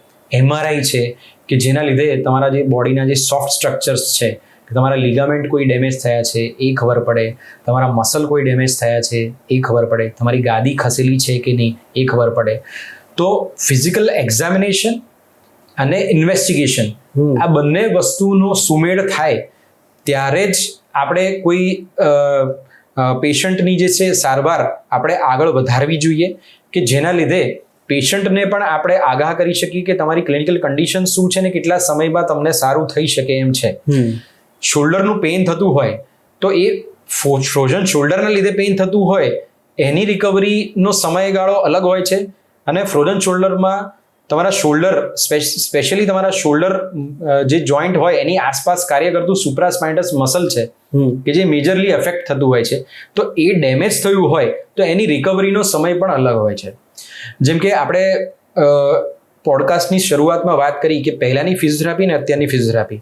MRI છે કે જેના લીધે તમારા જે બોડીના જે સોફ્ટ સ્ટ્રક્ચર્સ છે, તમારા લિગામેન્ટ કોઈ ડેમેજ થયા છે એ ખબર પડે, તમારા મસલ કોઈ ડેમેજ થયા છે એ ખબર પડે, તમારી ગાદી ખસેલી છે કે નહીં એ ખબર પડે. તો ફિઝિકલ એક્ઝામિનેશન અને ઇન્વેસ્ટિગેશન આ બંને વસ્તુનો સુમેળ થાય ત્યારે જ આપણે કોઈ પેશન્ટની જે છે સારવાર આપણે આગળ વધારવી જોઈએ કે જેના લીધે પેશન્ટને પણ આપણે આગાહ કરી શકીએ કે તમારી ક્લિનિકલ કન્ડિશન શું છે ને કેટલા સમયમાં તમને સારું થઈ શકે એમ છે. શોલ્ડરનું પેઇન થતું હોય તો એ ફ્રોઝન શોલ્ડરના લીધે પેઇન થતું હોય એની રિકવરીનો સમયગાળો અલગ હોય છે અને ફ્રોઝન શોલ્ડરમાં તમારા શોલ્ડર, સ્પેશિયલી તમારા શોલ્ડર જે જોઈન્ટ હોય એની આસપાસ કાર્ય કરતું સુપ્રાસ્પાઇનસ મસલ છે કે જે મેજરલી અફેક્ટ થતું હોય છે, તો એ ડેમેજ થયું હોય તો એની રિકવરીનો સમય પણ અલગ હોય છે. જેમ કે આપણે પોડકાસ્ટની શરૂઆતમાં વાત કરી કે પહેલાંની ફિઝિયોથેરાપી ને અત્યારની ફિઝિયોથેરાપી,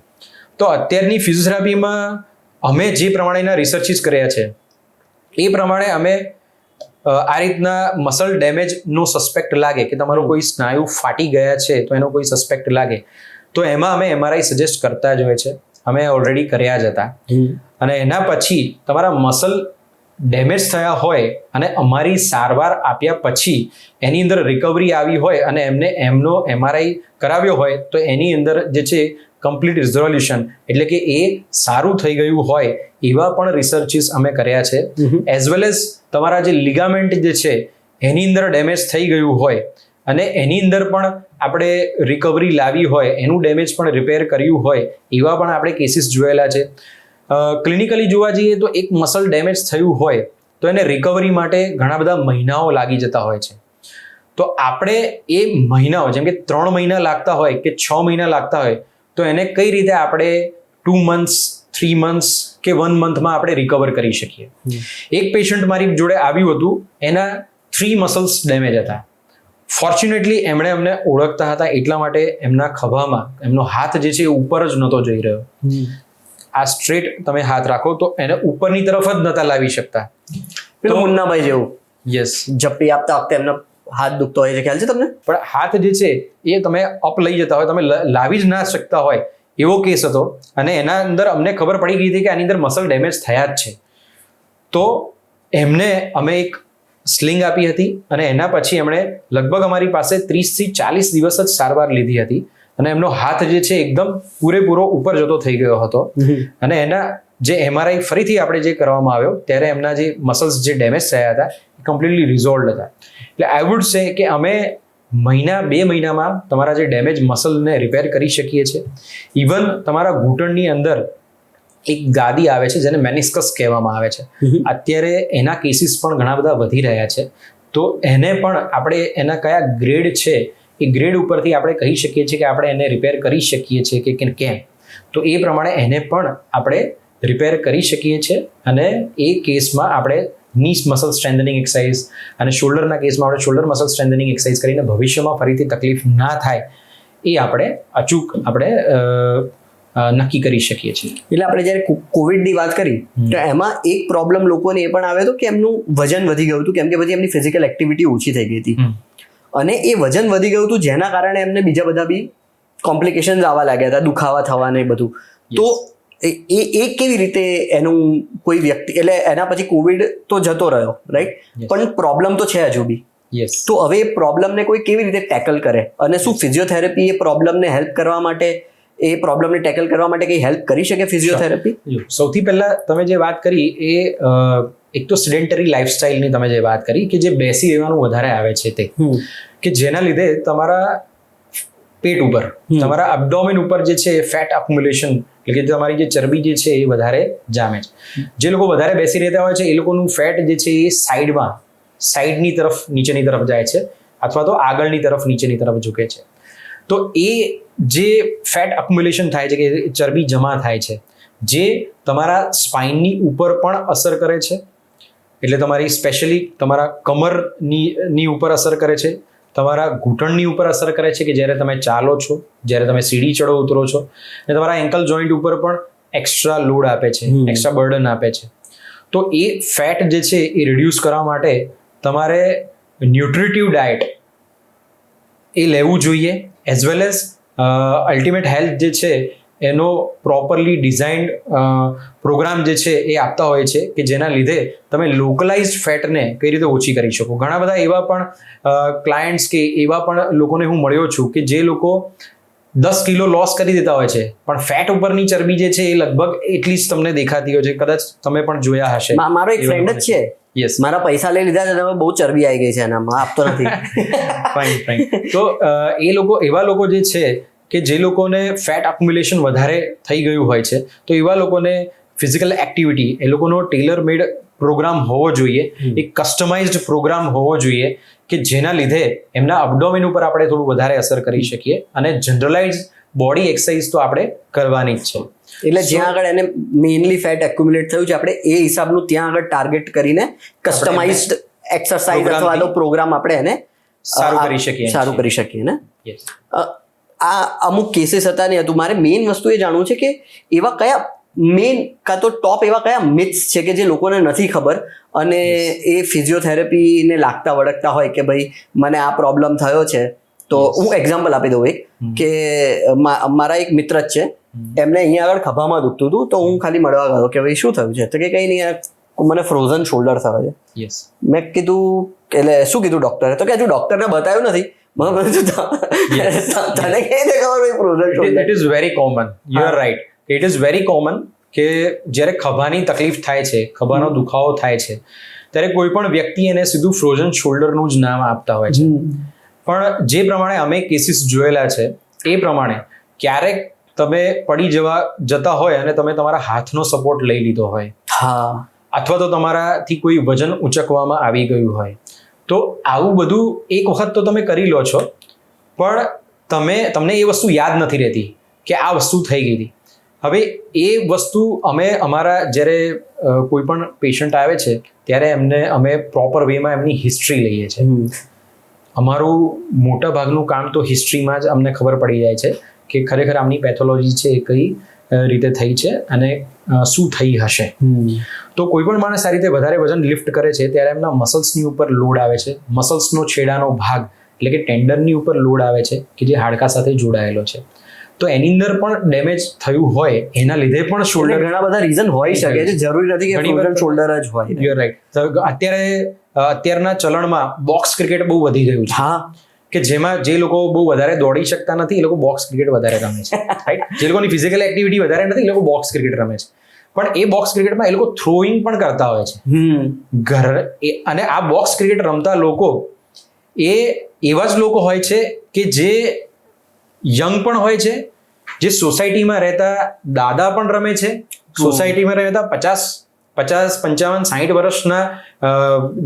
તો અત્યારની ફિઝિયોથેરાપીમાં અમે જે પ્રમાણેના રિસર્ચિસ કર્યા છે એ પ્રમાણે અમે આ રીતના મસલ ડેમેજનો સસ્પેક્ટ લાગે કે તમારો કોઈ સ્નાયુ ફાટી ગયા છે તો એનો કોઈ સસ્પેક્ટ લાગે તો એમાં અમે MRI સજેસ્ટ કરતા જ હોય છે. અમે ઓલરેડી કર્યા જ હતા. અને એના પછી તમારા મસલ ડેમેજ થયા હોય અને અમારી સારવાર આપ્યા પછી એની અંદર રિકવરી આવી હોય અને એમને એમનો MRI કરાવ્યો હોય તો એની અંદર જે છે કમ્પ્લીટ રિઝોલ્યુશન એટલે કે એ સારું થઈ ગયું હોય એવા પણ રિસર્ચિસ અમે કર્યા છે. એઝ વેલ એઝ તમારા જે લિગામેન્ટ જે છે એની અંદર ડેમેજ થઈ ગયું હોય અને એની અંદર પણ આપણે રિકવરી લાવી હોય, એનું ડેમેજ પણ રિપેર કર્યું હોય એવા પણ આપણે કેસીસ જોયેલા છે. ક્લિનિકલી જોવા જઈએ તો એક મસલ ડેમેજ થયું હોય તો એને રિકવરી માટે ઘણા બધા મહિનાઓ લાગી જતા હોય છે. તો આપણે એ મહિનાઓ, જેમ કે 3 મહિના લાગતા હોય કે 6 મહિના લાગતા હોય, તો એને કઈ રીતે આપણે 2 months, 3 months કે 1 monthમાં આપણે રિકવર કરી શકીએ. એક પેશન્ટ મારી જોડે આવ્યું હતું, એના 3 મસલ્સ ડેમેજ હતા. ફોર્ચ્યુનેટલી એમણે અમને ઓળખતા હતા એટલા માટે એમના ખભામાં એમનો હાથ જે છે એ ઉપર જ નહોતો જઈ રહ્યો. આ સ્ટ્રેટ તમે હાથ રાખો તો એને ઉપરની તરફ જ નતા લાવી શકતા. તો મુન્નાભાઈ જેવું યસ, જપ્પી આપતા વખતે એમનો હાથ દુખતો હોય છે, ખ્યાલ છે તમને? પણ હાથ જે છે એ તમે અપ લઈ જતા હોય, તમે લાવી જ ના શકતા હોય એવો કેસ હતો. અને એના અંદર અમને ખબર પડી ગઈ હતી કે આની અંદર મસલ ડેમેજ થયા જ છે. તો એમને અમે એક સ્લિંગ આપી હતી અને એના પછી એમણે લગભગ અમારી પાસે 30 થી 40 દિવસ જ સારવાર લીધી હતી અને એમનો હાથ જે છે એકદમ પૂરેપૂરો ઉપર જતો થઈ ગયો હતો. અને એના જે MRI ફરીથી આપણે જે કરવામાં આવ્યો ત્યારે એમના જે મસલ્સ જે ડેમેજ થયા હતા એ કમ્પ્લીટલી રિઝોલ્વડ હતા. એટલે આઈ વુડ સે કે અમે 1-2 મહિનામાં તમારા જે ડેમેજ મસલને રિપેર કરી શકીએ છીએ. ઇવન તમારા ઘૂંટણની અંદર એક ગાદી આવે છે જેને મેનિસ્કસ કહેવામાં આવે છે. અત્યારે એના કેસીસ પણ ઘણા બધા વધી રહ્યા છે. તો એને પણ આપણે એના કયા ગ્રેડ છે એ ગ્રેડ ઉપરથી આપણે કહી શકીએ છીએ કે આપણે એને રિપેર કરી શકીએ છીએ કે કેમ. તો એ પ્રમાણે એને પણ આપણે રિપેર કરી શકીએ છીએ. અને એ કેસમાં આપણે નીસ મસલ સ્ટ્રેન્થનિંગ એક્સરસાઇઝ અને શોલ્ડરના કેસમાં આપણે શોલ્ડર મસલ સ્ટ્રેન્થનિંગ એક્સરસાઇઝ કરીને ભવિષ્યમાં ફરીથી તકલીફ ના થાય એ આપણે અચૂક આપણે નક્કી કરી શકીએ છીએ. એટલે આપણે જ્યારે કોવિડની વાત કરી તો એમાં એક પ્રોબ્લેમ લોકોને એ પણ આવ્યો હતો કે એમનું વજન વધી ગયું હતું, કેમ કે પછી એમની ફિઝિકલ એક્ટિવિટી ઓછી થઈ ગઈ હતી અને એ વજન વધી ગયું હતું જેના કારણે એમને બીજા બધા બી કોમ્પ્લિકેશન્સ આવવા લાગ્યા હતા, દુખાવા થવા ને બધું. તો એ કેવી રીતે એનું કોઈ વ્યક્તિ, એટલે એના પછી કોવિડ તો જતો રહ્યો, રાઈટ, પણ પ્રોબ્લેમ તો છે હજુ બી. તો હવે એ પ્રોબ્લેમને કોઈ કેવી રીતે ટેકલ કરે અને શું ફિઝિયોથેરાપી એ પ્રોબ્લેમને હેલ્પ કરવા માટે, એ પ્રોબ્લેમને ટેકલ કરવા માટે કઈ હેલ્પ કરી શકે ફિઝિયોથેરાપી? સૌથી પહેલા તમે જે વાત કરી એ એક તો સેડેન્ટરી લાઇફસ્ટાઇલની તમે જે વાત કરી કે જે બેસી રહેવાનું વધારે આવે છે તે, કે જેના લીધે તમારા પેટ ઉપર, તમારા અબડોમેન ઉપર જે છે ફેટ અક્યુમ્યુલેશન એટલે કે તમારી જે ચરબી જે છે એ વધારે જામે છે. જે લોકો વધારે બેસી રહેતા હોય છે એ લોકોનું ફેટ જે છે એ સાઈડની તરફ નીચેની તરફ જાય છે અથવા તો આગળની તરફ નીચેની તરફ ઝૂકે છે. તો એ જે ફેટ અક્યુમ્યુલેશન થાય છે કે ચરબી જમા થાય છે જે તમારા સ્પાઇનની ઉપર પણ અસર કરે છે. એટલે તમારી સ્પેશિયલી તમારા કમરની ઉપર અસર કરે છે, તમારા ઘૂંટણની ઉપર અસર કરે છે કે જ્યારે તમે ચાલો છો, જ્યારે તમે સીડી ચડો ઉતરો છો, અને તમારા એન્કલ જોઈન્ટ ઉપર પણ એક્સ્ટ્રા લોડ આપે છે, એક્સ્ટ્રા બર્ડન આપે છે. તો એ ફેટ જે છે એ રિડ્યુસ કરવા માટે તમારે ન્યુટ્રિટિવ ડાયટ એ લેવું જોઈએ. As well as ultimate health જે છે એનો પ્રોપરલી ડિઝાઇન્ડ પ્રોગ્રામ જે છે એ આપતા હોય છે કે જેના લીધે તમે લોકલાઇઝડ ફેટને કઈ રીતે ઓછી કરી શકો. ઘણા બધા એવા પણ ક્લાયન્ટ્સ કે એવા પણ લોકોને હું મળ્યો છું કે જે લોકો 10 કિલો લોસ કરી દેતા હોય છે પણ ફેટ ઉપરની ચરબી જે છે એ લગભગ એટલી જ તમને દેખાતી હોય છે. કદાચ તમે પણ જોયા હશે. મારો એક ફ્રેન્ડ જ છે, મારા પૈસા લઈ લીધા છે, બહુ ચરબી આવી ગઈ છે એનામાં, આપતો નથી. ફાઇન. તો એ લોકો, એવા લોકો જે છે કે જે લોકોને ફેટ અક્યુમ્યુલેશન વધારે થઈ ગયું હોય છે તો એવા લોકોને ફિઝિકલ એક્ટિવિટી, એ લોકોનો ટેલર મેડ પ્રોગ્રામ હોવો જોઈએ, એક કસ્ટમાઇઝડ પ્રોગ્રામ હોવો જોઈએ કે જેના લીધે એમના અબડોમેન ઉપર આપણે થોડું વધારે અસર કરી શકીએ અને જનરલાઇઝ બોડી એક્સરસાઇઝ તો આપણે કરવાની જ છે. એટલે જ્યાં આગળ એને મેઇનલી ફેટ એક્યુમ્યુલેટ થયું છે આપણે એ હિસાબનું ત્યાં આગળ ટાર્ગેટ કરીને કસ્ટમાઇઝડ એક્સરસાઇઝ અથવા તો પ્રોગ્રામ આપણે એને સારું કરી શકીએ ને. આ અમુક કેસીસ હતા ને હતું. મારે મેઇન વસ્તુ એ જાણવું છે કે એવા કયા મેઇન કાં તો ટોપ એવા કયા મિથ્સ છે કે જે લોકોને નથી ખબર અને એ ફિઝિયોથેરાપીને લાગતા વળગતા હોય કે ભાઈ મને આ પ્રોબ્લેમ થયો છે. તો હું એક્ઝામ્પલ આપી દઉં એક કે મારા એક મિત્ર જ છે, એમને અહીંયા આગળ ખભામાં દુખતું હતું. તો હું ખાલી મળવા ગયો કે ભાઈ શું થયું છે? તો કે કંઈ નહીં, મને ફ્રોઝન શોલ્ડર થયો છે. મેં કીધું એટલે શું કીધું ડૉક્ટરે? તો કે હજુ ડૉક્ટરને બતાવ્યું નથી, તને કઈ રીતે ખબર ભાઈ frozen shoulder? It is very common, you are right, it is very common કે જ્યારે ખભાની તકલીફ થાય છે, ખભાનો દુખાવો થાય છે, ત્યારે કોઈ પણ વ્યક્તિ એને સીધું ફ્રોઝન શોલ્ડરનું જ નામ આપતા હોય છે. પણ જે પ્રમાણે અમે કેસીસ જોયેલા છે એ પ્રમાણે ક્યારેક તમે પડી જતા હોય અને તમે તમારા હાથનો સપોર્ટ લઈ લીધો હોય, હા, અથવા તો તમારાથી કોઈ વજન ઉંચકવામાં આવી ગયું હોય, તો આવું બધું એક વખત તો તમે કરી લો છો, પણ તમને એ વસ્તુ યાદ નથી રહેતી કે આ વસ્તુ થઈ ગઈ હતી. હવે એ વસ્તુ અમે અમારા જ્યારે કોઈ પણ પેશન્ટ આવે છે ત્યારે અમે પ્રોપર વેમાં એમની હિસ્ટ્રી લઈએ છીએ. અમારું મોટા ભાગનું કામ તો હિસ્ટ્રીમાં જ અમને ખબર પડી જાય છે કે ખરેખર આમની પેથોલોજી છે એ કઈ રીતે થઈ છે અને શું થઈ હશે. તો કોઈ પણ માણસ આ રીતે વધારે વજન લિફ્ટ કરે છે ત્યારે એમના મસલ્સની ઉપર લોડ આવે છે, મસલ્સનો છેડાનો ભાગ એટલે કે ટેન્ડનની ઉપર લોડ આવે છે કે જે હાડકા સાથે જોડાયેલો છે. તો એની અંદર પણ ડેમેજ થયું હોય એના લીધે પણ શોલ્ડર, ઘણા બધા રીઝન હોઈ શકે છે, જરૂરી નથી કે ફ્રોઝન શોલ્ડર જ હોય. You are right. અત્યારના ચલણમાં બોક્સ ક્રિકેટ બહુ વધી ગયું છે. હા, કે જેમાં જે લોકો બહુ વધારે દોડી શકતા નથી એ લોકો બોક્સ ક્રિકેટ વધારે રમે છે, રાઈટ. જે લોકોની ફિઝિકલ એક્ટિવિટી વધારે નથી એ લોકો બોક્સ ક્રિકેટ રમે છે. પણ એ બોક્સ ક્રિકેટમાં એ લોકો થ્રોઈંગ પણ કરતા હોય છે. અને આ બોક્સ ક્રિકેટ રમતા લોકો એ એવા જ લોકો હોય છે કે જે યંગ પણ હોય છે, જે સોસાયટીમાં રહેતા દાદા પણ રમે છે, સોસાયટીમાં રહેતા 50, 55, 60 વર્ષના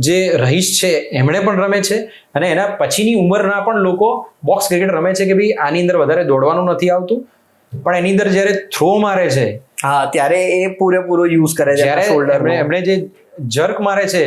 જે રહીશ છે એમણે પણ રમે છે, અને એના પછીની ઉંમરના પણ લોકો બોક્સ ક્રિકેટ રમે છે કે ભાઈ આની અંદર વધારે દોડવાનું નથી આવતું, પણ એની અંદર જ્યારે થ્રો મારે છે, હા, ત્યારે એ પૂરેપૂરો યુઝ કરે છે. જ્યારે એમણે જે જર્ક મારે છે,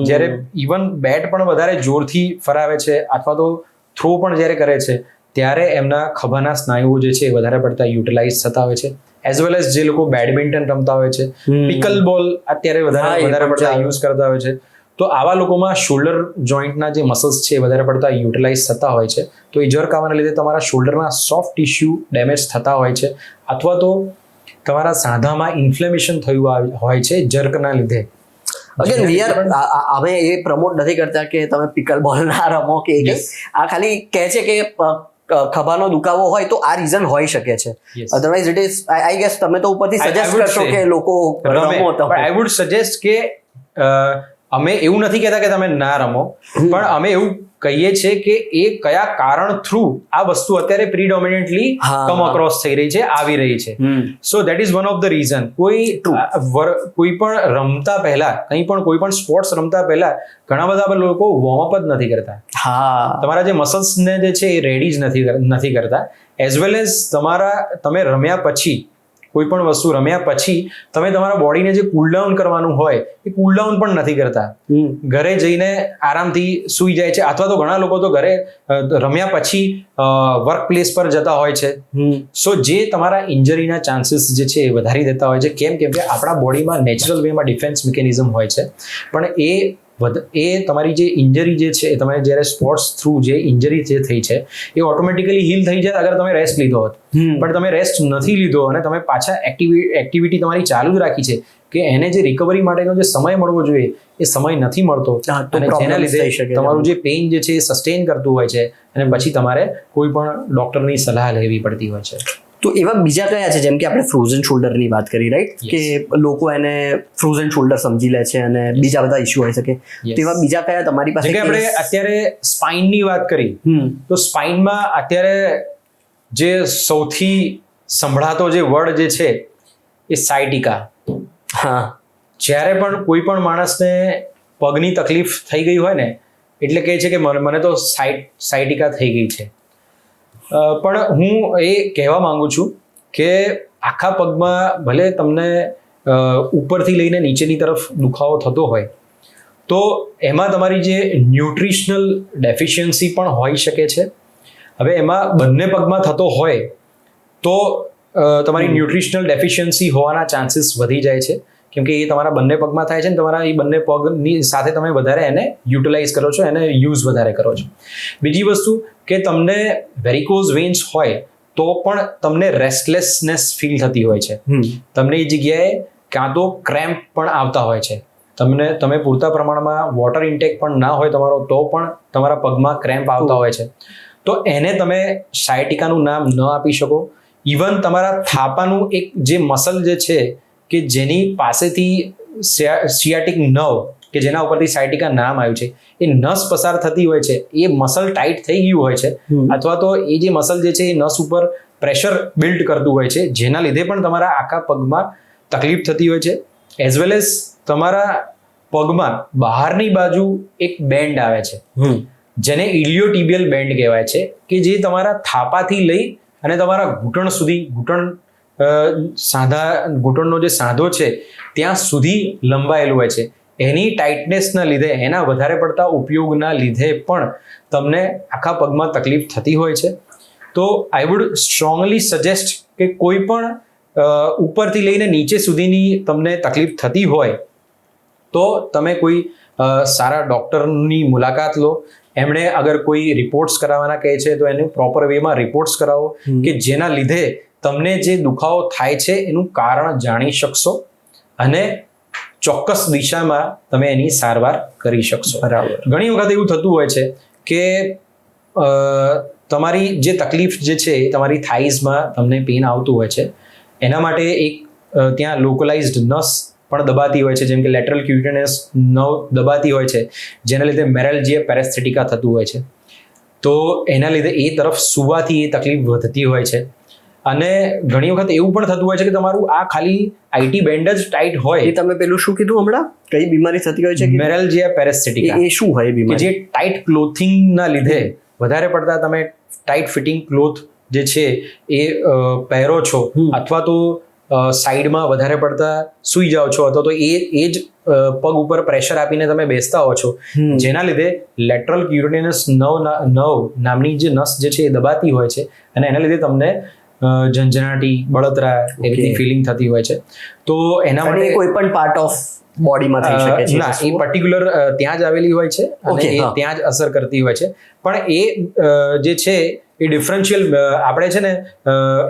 જ્યારે ઇવન બેટ પણ વધારે જોરથી ફરાવે છે અથવા તો થ્રો પણ જ્યારે કરે છે, ત્યારે એમના ખભાના સ્નાયુઓ જે છે એ વધારે પડતા યુટિલાઇઝ થતા હોય છે. એઝ વેલ એઝ જે લોકો બેડમિન્ટન રમતા હોય છે, પિકલ બોલ અત્યારે વધારે પડતા યુઝ કરતા હોય છે, તો આવા લોકોમાં શોલ્ડર જોઈન્ટના જે મસલ્સ છે એ વધારે પડતા યુટિલાઇઝ થતા હોય છે. તો એ જર્ક આવવાના લીધે તમારા શોલ્ડરના સોફ્ટ ટિશ્યુ ડેમેજ થતા હોય છે, અથવા તો તમારા સાંધામાં ઇન્ફ્લેમેશન થયું હોય છે જર્કના લીધે. અગેન અમે એ પ્રમોટ નથી કરતા કે તમે પિકલ બોલ ના રમો કે આ ખાલી કહે છે કે ખભાનો દુખાવો હોય તો આ રીઝન હોઈ શકે છે. Otherwise it is I guess તમે તો ઉપરથી સજેસ્ટ કરશો કે લોકો રમો. આઈ વુડ સજેસ્ટ કે અમે એવું નથી કહેતા કે તમે ના રમો, પણ અમે એવું કહીએ છીએ કે એ કયા કારણ થ્રુ આ વસ્તુ અત્યારે પ્રીડોમિનેન્ટલી કમ અક્રોસ થઈ રહી છે, આવી રહી છે. સો that is one of the reason. કોઈ પણ રમતા પહેલા, કોઈ પણ સ્પોર્ટ્સ રમતા પહેલા ઘણા બધા લોકો વોર્મઅપ જ નથી કરતા. તમારા જે મસલ્સ ને જે છે એ રેડી જ નથી કરતા. એઝ વેલ એઝ તમે રમ્યા પછી, કોઈ પણ વસ્તુ રમ્યા પછી તમે તમારા બોડીને જે કૂલ ડાઉન કરવાનું હોય એ કૂલ ડાઉન પણ નથી કરતા. ઘરે જઈને આરામથી સૂઈ જાય છે, અથવા તો ઘણા લોકો તો ઘરે રમ્યા પછી વર્ક પ્લેસ પર જતા હોય છે. સો જે તમારા ઇન્જરીના ચાન્સીસ જે છે એ વધારી દેતા હોય છે. કેમ કે આપણા બોડીમાં નેચરલ વેમાં ડિફેન્સ મિકેનિઝમ હોય છે, પણ એ તમારી જે ઇન્જરી જે છે, તમારે જ્યારે સ્પોર્ટ્સ થ્રુ જે ઇન્જરી જે થઈ છે એ ઓટોમેટિકલી હીલ થઈ જાય અગર તમે રેસ્ટ લીધો હોત. પણ તમે રેસ્ટ નથી લીધો અને તમે પાછા એક્ટિવિટી તમારી ચાલુ જ રાખી છે, કે એને જે રિકવરી માટેનો જે સમય મળવો જોઈએ એ સમય નથી મળતો, અને જેના લીધે તમારું જે પેઇન જે છે એ સસ્ટેન કરતું હોય છે, અને પછી તમારે કોઈ પણ ડોક્ટરની સલાહ લેવી પડતી હોય છે. તો એવા બીજા કયા છે, જેમ કે આપણે ફ્રોઝન શોલ્ડરની વાત કરી, રાઈટ, કે લોકો એને ફ્રોઝન શોલ્ડર સમજી લે છે અને બીજા બધા ઇશ્યુ હોઈ શકે, તો એવા બીજા કયા તમારી પાસે? આપણે અત્યારે સ્પાઇનની વાત કરી, તો સ્પાઇનમાં અત્યારે જે સૌથી સંભળાતો જે વર્ડ જે છે એ સાયટિકા. જ્યારે પણ કોઈ પણ માણસને પગની તકલીફ થઈ ગઈ હોય ને, એટલે કહે છે કે મને તો સાયટિકા થઈ ગઈ છે. પણ હું એ કહેવા માંગુ છું કે આખા પગમાં ભલે તમને ઉપરથી લઈને નીચેની તરફ દુખાવો થતો હોય, તો એમાં તમારી જે ન્યુટ્રિશનલ ડેફિશિયન્સી પણ હોઈ શકે છે. હવે એમાં બંને પગમાં થતો હોય તો તમારી ન્યુટ્રિશનલ ડેફિશિયન્સી હોવાના ચાન્સીસ વધી જાય છે, કેમકે એ તમારા બંને પગમાં થાય છે ને તમારા એ બંને પગની સાથે તમે વધારે એને યુટિલાઇઝ કરો છો, એને યુઝ વધારે કરો છો. બીજી વસ્તુ કે તમને વેરિકોઝ વેન્સ હોય તો પણ તમને રેસ્ટલેસનેસ ફીલ થતી હોય છે. તમને એ જગ્યાએ કાં તો ક્રેમ્પ પણ આવતા હોય છે. તમે પૂરતા પ્રમાણમાં વોટર ઇન્ટેક પણ ના હોય તમારો, તો પણ તમારા પગમાં ક્રેમ્પ આવતા હોય છે. તો એને તમે સાયટિકાનું નામ ન આપી શકો. ઇવન તમારા થાપાનું એક જે મસલ જે છે કે જેની પાસેથી સિયાટિક નર્વ કે જેના ઉપરથી સાયટિકા નામ આવ્યું છે, એ નસ પસાર થતી હોય છે, એ મસલ ટાઈટ થઈ ગયું હોય છે, અથવા તો એ જે મસલ જે છે એ નસ ઉપર પ્રેશર બિલ્ડ કરતું હોય છે, જેના લીધે પણ તમારા આખા પગમાં તકલીફ થતી હોય છે. એઝ વેલ એઝ તમારા પગમાં બહારની બાજુ એક બેન્ડ આવે છે જેને ઇલિયોટિબિયલ બેન્ડ કહેવાય છે, કે જે તમારા થાપાથી લઈ અને તમારા ઘૂંટણ સુધી, ઘૂંટણનો જે સાંધો છે ત્યાં સુધી લંબાયેલું હોય છે. એની ટાઇટનેસના લીધે, એના વધારે પડતા ઉપયોગના લીધે પણ તમને આખા પગમાં તકલીફ થતી હોય છે. તો આઈ વુડ સ્ટ્રોંગલી સજેસ્ટ કે કોઈ પણ ઉપરથી લઈને નીચે સુધીની તમને તકલીફ થતી હોય તો તમે કોઈ સારા ડૉક્ટરની મુલાકાત લો. એમણે અગર કોઈ રિપોર્ટ્સ કરાવવાના કહે છે તો એનું પ્રોપર વેમાં રિપોર્ટ્સ કરાવો, કે જેના લીધે તમને જે દુખાવો થાય છે એનું કારણ જાણી શકશો અને ચોક્કસ દિશામાં તમે એની સારવાર કરી શકશો. બરાબર. ઘણી વખત એવું થતું હોય છે કે તમારી જે તકલીફ જે છે તમારી થાઈઝમાં તમને પેઇન આવતું હોય છે, એના માટે એક ત્યાં લોકલાઇઝ્ડ નસ પણ દબાતી હોય છે, જેમ કે લેટરલ ક્યુટેનિયસ નર્વ દબાતી હોય છે, જેના લીધે મેરેલ્જિયા પેરેસ્થેટિકા થતું હોય છે. તો એના લીધે એ તરફ સુવાથી એ તકલીફ વધતી હોય છે. અને ઘણી વખત એવું પણ થતું હોય છે કે તમારું આ ખાલી આઈટી બેન્ડ જ ટાઈટ હોય. એ તમે પેલું શું કીધું હમણાં, કઈ બીમારી થતી હોય છે? મેરેલ્જિયા પેરેસ્થેટિકા. એ શું હોય બીમારી? જે ટાઈટ ક્લોથિંગના લીધે વધારે પડતા તમે ટાઈટ ફિટિંગ ક્લોથ જે છે એ પહેરો છો, અથવા તો સાઈડમાં વધારે પડતા સૂઈ જાઓ છો, અથવા તો એ જ પગ ઉપર પ્રેશર આપીને તમે બેસતા હો છો, જેના લીધે લેટરલ ક્યુટેનિયસ નર્વ નામની જે નસ જે છે એ દબાતી હોય છે અને એના લીધે તમને ઝંઝનાટી, બળતરા એ રીતની ફિલિંગ થતી હોય છે. તો એના માટે કોઈ પણ પાર્ટ ઓફ બોડીમાં થઈ શકે છે? ના, એ પર્ટિક્યુલર ત્યાં જ આવેલી હોય છે અને એ ત્યાં જ અસર કરતી હોય છે. પણ એ જે છે એ ડિફરન્શિયલ આપણે છે ને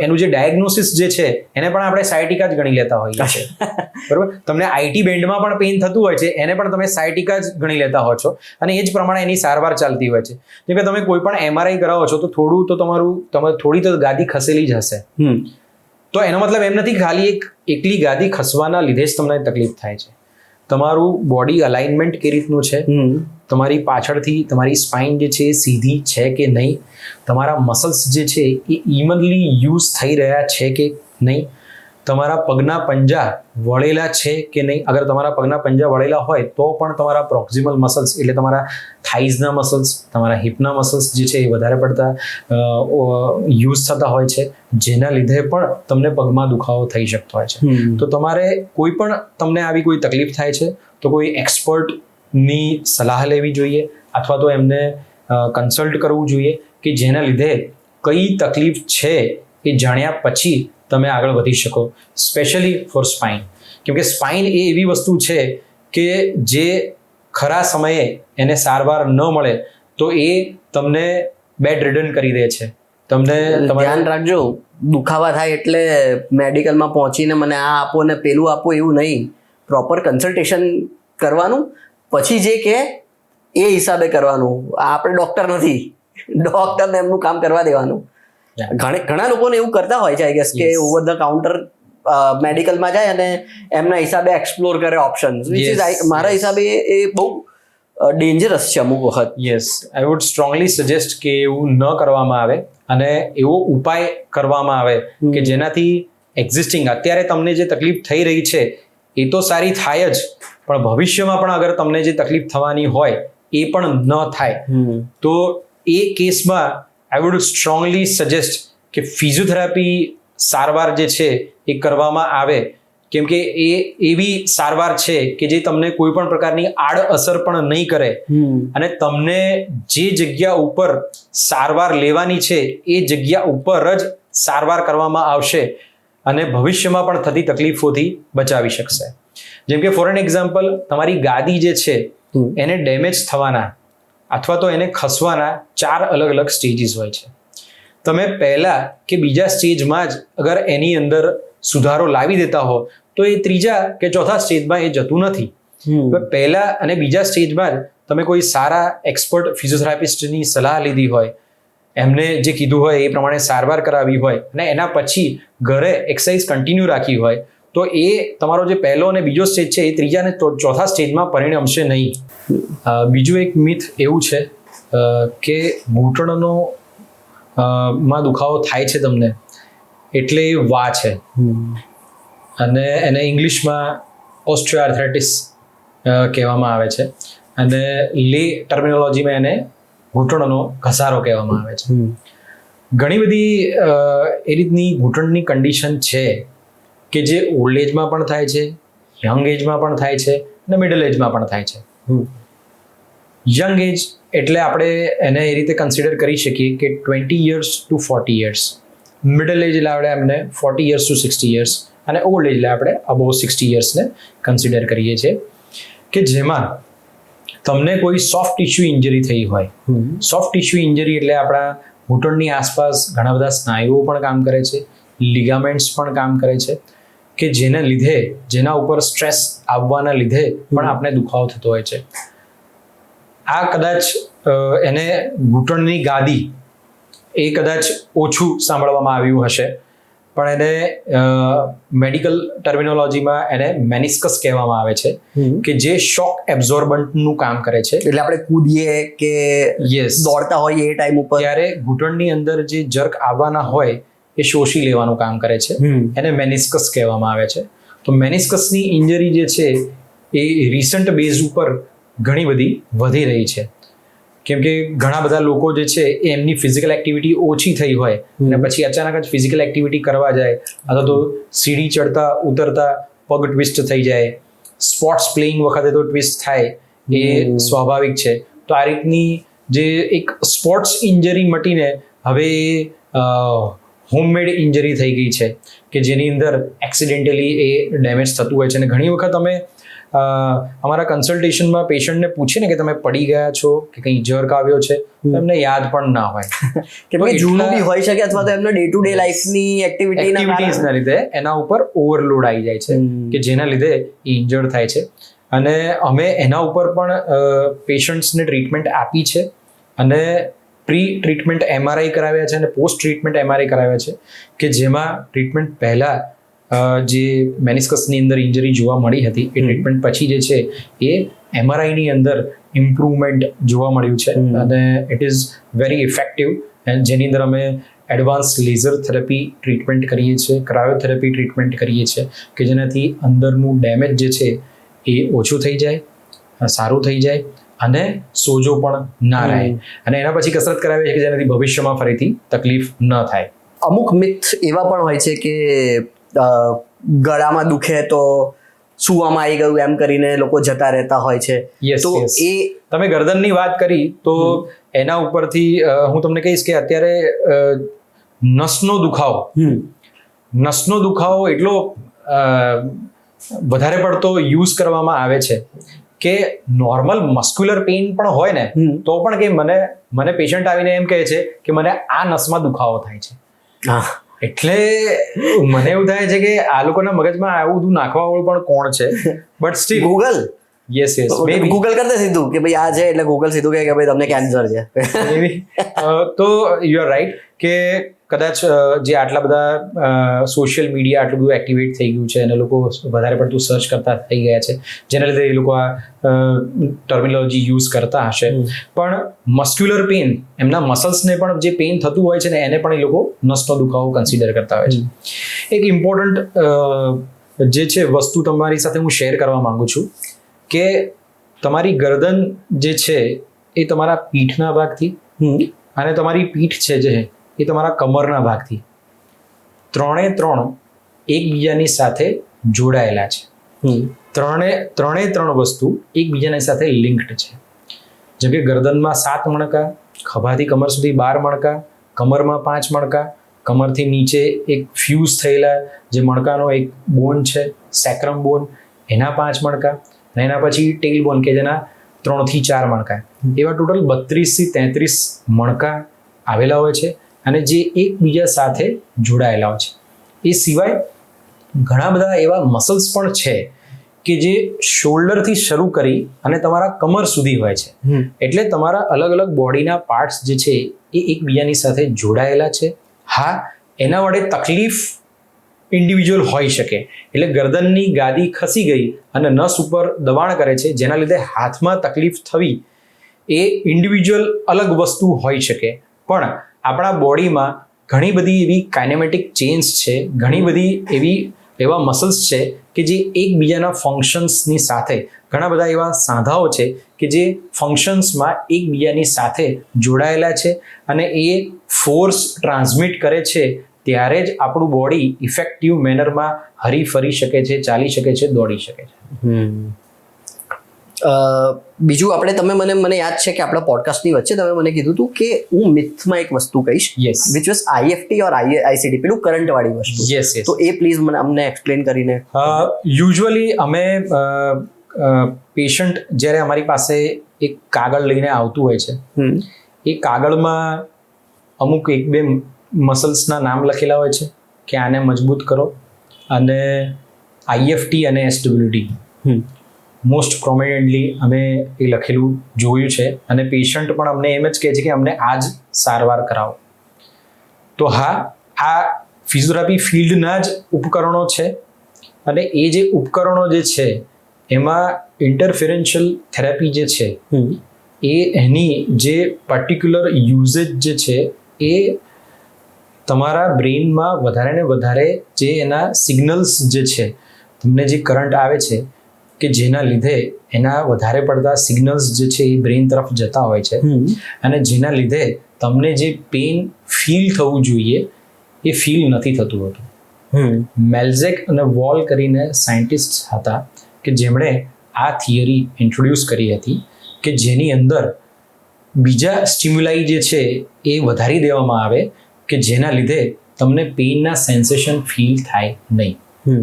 એનું જે ડાયગ્નોસિસ જે છે એને પણ આપણે સાયટિકા જ ગણી લેતા હોઈએ છીએ. બરોબર? તમને આઈટી બેન્ડમાં પણ પેઇન થતું હોય છે, એને પણ તમે સાયટિકા જ ગણી લેતા હો છો અને એ જ પ્રમાણે એની સારવાર ચાલતી હોય છે. જેમ કે તમે કોઈ પણ એમઆરઆઈ કરાવો છો તો થોડું તો થોડી તો ગાદી ખસેલી જ હશે. તો એનો મતલબ એમ નથી ખાલી એકલી ગાદી ખસવાના લીધે જ તમને તકલીફ થાય છે. તમારું બોડી અલાઇનમેન્ટ કઈ રીતનું છે, તમારી પાછળથી તમારી સ્પાઇન જે છે એ સીધી છે કે નહીં, તમારા મસલ્સ જે છે એ ઇવનલી યુઝ થઈ રહ્યા છે કે નહીં, તમારા પગના પંજા વળેલા છે કે નહીં. અગર તમારા પગના પંજા વળેલા હોય તો પણ તમારા પ્રોક્સિમલ મસલ્સ એટલે તમારા થાઈઝના મસલ્સ, તમારા હિપના મસલ્સ જે છે એ વધારે પડતા યુઝ થતા હોય છે, જેના લીધે પણ તમને પગમાં દુખાવો થઈ શકતો હોય છે. તો તમારે કોઈ પણ તમને આવી કોઈ તકલીફ થાય છે તો કોઈ એક્સપર્ટની સલાહ લેવી જોઈએ, અથવા તો એમને કન્સલ્ટ કરવું જોઈએ, કે જેના લીધે કઈ તકલીફ છે એ જાણ્યા પછી તમે આગળ વધી શકો. સ્પેશિયલી ફોર સ્પાઇન, કેમકે સ્પાઇન એ એવી વસ્તુ છે કે જે ખરા સમયે એને સારવાર ન મળે તો એ તમને બેડ રિડન કરી દે છે. તમને ધ્યાન રાખજો, દુખાવા થાય એટલે મેડિકલમાં પહોંચીને મને આ આપો ને પેલું આપો એવું નહીં. પ્રોપર કન્સલ્ટેશન કરવાનું, પછી જે કે એ હિસાબે કરવાનું. આપણે ડોક્ટર નથી, ડોક્ટરને એમનું કામ કરવા દેવાનું. ઘણા લોકોને એવું કરતા હોય છે આઈ ગેસ કે ઓવર ધ કાઉન્ટર મેડિકલમાં જાય અને એમના હિસાબે એક્સપ્લોર કરે ઓપ્શન્સ, વિચ ઇઝ મારા હિસાબે એ બહુ ડેન્જરસ છે અમુક વખત. Yes, I would strongly suggest કે એવું ન કરવામાં આવે અને એવો ઉપાય કરવામાં આવે કે જેનાથી એક્ઝિસ્ટિંગ અત્યારે તમને જે તકલીફ થઈ રહી છે એ તો સારી થાય જ, પણ ભવિષ્યમાં પણ અગર તમને જે તકલીફ થવાની હોય એ પણ ન થાય. તો એ કેસમાં આઈ વુડ સ્ટ્રોંગલી સજેસ્ટ કે ફિઝિયોથેરાપી સારવાર જે છે એ કરવામાં આવે, કેમ કે એ એવી સારવાર છે કે જે તમને કોઈ પણ પ્રકારની આડઅસર પણ નહીં કરે અને તમને જે જગ્યા ઉપર સારવાર લેવાની છે એ જગ્યા ઉપર જ સારવાર કરવામાં આવશે અને ભવિષ્યમાં પણ થતી તકલીફોથી બચાવી શકશે. જેમ કે ફોર એન એક્ઝામ્પલ, તમારી ગાદી જે છે એને ડેમેજ થવાના અથવા તો એને ખસવાના 4 અલગ અલગ સ્ટેજીસ હોય છે. તમે પહેલા કે બીજા સ્ટેજમાં જ અગર એની અંદર સુધારો લાવી દેતા હો તો એ ત્રીજા કે ચોથા સ્ટેજમાં એ જતું નથી. પહેલા અને બીજા સ્ટેજમાં જ તમે કોઈ સારા એક્સપર્ટ ફિઝિયોથેરાપિસ્ટની સલાહ લીધી હોય, એમને જે કીધું હોય એ પ્રમાણે સારવાર કરાવી હોય અને એના પછી ઘરે એક્સરસાઇઝ કન્ટિન્યુ રાખી હોય તો એ તમારો જે પહેલો અને બીજો સ્ટેજ છે એ ત્રીજા અને ચોથા સ્ટેજમાં પરિણમશે નહીં. બીજું એક મિથ એવું છે કે ઘૂંટણનો માં દુખાવો થાય છે તમને એટલે એ વા છે અને એને ઇંગ્લિશમાં ઓસ્ટિયોઆર્થ્રાઇટિસ કહેવામાં આવે છે અને લે ટર્મિનોલોજીમાં એને ઘૂંટણનો ઘસારો કહેવામાં આવે છે. ઘણી બધી એ રીતની ઘૂંટણની કન્ડિશન છે કે જે ઓલ્ડ એજમાં પણ થાય છે, યંગ એજમાં પણ થાય છે અને મિડલ એજમાં પણ થાય છે. યંગ એજ એટલે આપણે એને એ રીતે કન્સિડર કરી શકીએ કે 20 years to 40 years. મિડલ એજ એટલે આપણે એમને 40 years to 60 years અને ઓલ્ડ એજ એટલે આપણે અબોવ 60 yearsને કન્સિડર કરીએ છીએ કે જેમાં તમને કોઈ સોફ્ટ ટિશ્યુ ઇન્જરી થઈ હોય. સોફ્ટ ટિશ્યુ ઇન્જરી એટલે આપણા ઘૂંટણની આસપાસ ઘણા બધા સ્નાયુઓ પણ કામ કરે છે, લિગામેન્ટ્સ પણ કામ કરે છે કે જેના ઉપર સ્ટ્રેસ આવવાના લીધે પણ આપણે દુખાવો થતો હોય છે. આ કદાચ એને ઘૂંટણની ગાદી એ કદાચ ઓછું સાંભળવામાં આવ્યું હશે પણ એને મેડિકલ ટર્મિનોલોજીમાં એને મેનિસ્કસ કહેવામાં આવે છે કે જે શોક એબ્ઝોર્બન્ટનું કામ કરે છે. એટલે આપણે કૂદીએ કે દોડતા હોઈએ એ ટાઈમ ઉપર ત્યારે ઘૂંટણની અંદર જે જર્ક આવવાના હોય એ શોષી લેવાનું કામ કરે છે. એને મેનિસ્કસ કહેવામાં આવે છે. તો મેનિસ્કસની ઇન્જરી જે છે એ રિસન્ટ બેઝ ઉપર ઘણી બધી વધી રહી છે કેમ કે ઘણા બધા લોકો જે છે એ એમની ફિઝિકલ એક્ટિવિટી ઓછી થઈ હોય અને પછી અચાનક જ ફિઝિકલ એક્ટિવિટી કરવા જાય અથવા તો સીડી ચડતા ઉતરતા પગ ટ્વિસ્ટ થઈ જાય, સ્પોર્ટ્સ પ્લેઇંગ વખતે તો ટ્વિસ્ટ થાય એ સ્વાભાવિક છે. તો આ રીતની જે એક સ્પોર્ટ્સ ઇન્જરી મટીને હવે હોમમેડ ઇન્જરી થઈ ગઈ છે કે જેની અંદર એક્સિડેન્ટલી એ ડેમેજ થતું હોય છે. અને ઘણી વખત અમે અમારા કન્સલ્ટેશનમાં પેશન્ટને પૂછીએ ને કે તમે પડી ગયા છો કે કંઈ જર્ક આવ્યો છે તો એમને યાદ પણ ના હોય કે ભાઈ જૂનું બી હોઈ શકે અથવા તો એમનો ડે ટુ ડે લાઈફની એક્ટિવિટીઝના લીધે એના ઉપર ઓવરલોડ આવી જાય છે કે જેના લીધે એ ઇન્જર્ડ થાય છે. અને અમે એના ઉપર પણ પેશન્ટ્સને ટ્રીટમેન્ટ આપી છે અને પ્રી ટ્રીટમેન્ટ MRI કરાવ્યા છે અને પોસ્ટ ટ્રીટમેન્ટ MRI કરાવ્યા છે કે જેમાં ટ્રીટમેન્ટ પહેલાં જે મેનિસ્કસની અંદર ઇન્જરી જોવા મળી હતી એ ટ્રીટમેન્ટ પછી જે છે એ MRIની અંદર ઇમ્પ્રુવમેન્ટ જોવા મળ્યું છે અને it is very effective and જેની અંદર અમે એડવાન્સ લેઝર થેરેપી ટ્રીટમેન્ટ કરીએ છીએ, ક્રાયોથેરેપી ટ્રીટમેન્ટ કરીએ છીએ કે જેનાથી અંદરનું ડેમેજ જે છે એ ઓછું થઈ જાય, સારું થઈ જાય અને સોજો પણ ના રહે અને એના પછી કસરત કરાવીએ છીએ કે જેનાથી ભવિષ્યમાં ફરીથી તકલીફ ન થાય. અમુક મિથ એવા પણ હોય છે કે ગળામાં દુખે તો સુવામાં આવી ગયું એમ કરીને લોકો જતા રહેતા હોય છે. તો એ તમે ગરદનની વાત કરી તો એના ઉપરથી હું તમને કહીશ કે અત્યારે નસનો દુખાવો એટલો વધારે પડતો યુઝ કરવામાં આવે છે કે નોર્મલ મસ્ક્યુલર પેઇન પણ હોય ને તો પણ કે મને પેશન્ટ આવીને એમ કહે છે કે મને આ નસમાં દુખાવો થાય છે. એટલે મને એવું થાય છે કે આ લોકોના મગજમાં આવું બધું નાખવા વાળું પણ કોણ છે but still Google yes Google કરતા સીધું કે ભાઈ આ છે એટલે ગૂગલ સીધું કહે કે ભાઈ તમને કેન્સર છે. તો યુ આર રાઈટ કે કદાચ જે આટલા બધા સોશિયલ મીડિયા આટલું બધું એક્ટિવેટ થઈ ગયું છે અને લોકો વધારે પડતું સર્ચ કરતા થઈ ગયા છે જેના લીધે એ લોકો આ ટર્મિનોલોજી યુઝ કરતા હશે પણ મસ્ક્યુલર પેઇન એમના મસલ્સને પણ જે પેઇન થતું હોય છે ને એને પણ એ લોકો નસનો દુખાવો કન્સિડર કરતા હોય છે. એક ઇમ્પોર્ટન્ટ જે છે વસ્તુ તમારી સાથે હું શેર કરવા માંગુ છું કે તમારી ગરદન જે છે એ તમારા પીઠના ભાગથી અને તમારી પીઠ છે જે એ તમારા કમરના ભાગથી ત્રણે એકબીજાની સાથે જોડાયેલા છે. ત્રણ વસ્તુ એકબીજાની સાથે લિંક્ડ છે. જેમ કે ગરદનમાં 7 મણકા, ખભાથી કમર સુધી 12 મણકા, કમરમાં 5 મણકા, કમરથી નીચે એક ફ્યુઝ થયેલા જે મણકાનો એક બોન છે સેક્રમ બોન એના 5 મણકા અને એના પછી ટેલ બોન કે જેના 3 થી 4 મણકા. એવા ટોટલ 32 થી 33 મણકા આવેલા હોય છે અને જે એકબીજા સાથે જોડાયેલા હોય છે. એ સિવાય ઘણા બધા એવા મસલ્સ પણ છે કે જે શોલ્ડરથી શરૂ કરી અને તમારા કમર સુધી હોય છે. એટલે તમારા અલગ અલગ બોડીના પાર્ટ્સ જે છે એ એકબીજાની સાથે જોડાયેલા છે. હા, એના વડે તકલીફ ઇન્ડિવિજ્યુઅલ હોઈ શકે. એટલે ગરદનની ગાદી ખસી ગઈ અને નસ ઉપર દબાણ કરે છે, જેના લીધે હાથમાં તકલીફ થવી એ ઇન્ડિવિજ્યુઅલ અલગ વસ્તુ હોઈ શકે. પણ આપણા બોડીમાં ઘણી બધી એવી કાઇનેમેટિક ચેન્સ છે, ઘણી બધી એવા મસલ્સ છે કે જે એકબીજાના ફંક્શન્સની સાથે, ઘણા બધા એવા સાંધાઓ છે કે જે ફંક્શન્સમાં એકબીજાની સાથે જોડાયેલા છે અને એ ફોર્સ ટ્રાન્સમિટ કરે છે. ત્યારે જ આપણું બોડી ઇફેક્ટિવ મેનરમાં હરી ફરી શકે છે, ચાલી શકે છે, દોડી શકે છે. બીજું તમે મને યાદ છે કે આપણા પોડકાસ્ટની વચ્ચે તમે મને કીધું હતું કે હું મિથમાં એક વસ્તુ કહીશ, વિચ વોઝ આઈએફટી ઓર આઈસીડી, પેલું કરંટ વાળી વસ્તુ. તો એ પ્લીઝ અમને એક્સપ્લેન કરીને. યુઝ્યુઅલી અમે પેશન્ટ જ્યારે અમારી પાસે એક કાગળ લઈને આવતું હોય છે, એ કાગળમાં અમુક એક બે મસલ્સના નામ લખેલા હોય છે કે આને મજબૂત કરો, અને આઈએફટી અને એસડબ્લ્યુડી મોસ્ટ પ્રોમિનન્ટલી અમે એ લખેલું જોયું છે. અને પેશન્ટ પણ અમને એમ જ કહે છે કે અમને આ જ સારવાર કરાવો. તો હા, આ ફિઝિયોથેરાપી ફિલ્ડના જ ઉપકરણો છે, અને એ જે ઉપકરણો જે છે એમાં ઇન્ટરફેરેન્શિયલ થેરાપી જે છે એની જે પર્ટિક્યુલર યુઝેજ જે છે એ તમારા બ્રેઇનમાં વધારે ને વધારે જે એના સિગ્નલ્સ જે છે, તમને જે કરંટ આવે છે કે જેના લીધે એના વધારે પડતા સિગ્નલ્સ જે છે એ બ્રેઇન તરફ જતા હોય છે, અને જેના લીધે તમને જે પેઇન ફીલ થવું જોઈએ એ ફીલ નથી થતું હોતું. મેલ્ઝેક અને વોલ કરીને સાયન્ટિસ્ટ હતા કે જેમણે આ થિયરી ઇન્ટ્રોડ્યુસ કરી હતી કે જેની અંદર બીજા સ્ટિમ્યુલાઈ જે છે એ વધારી દેવામાં આવે કે જેના લીધે તમને પેઇનના સેન્સેશન ફીલ થાય નહીં,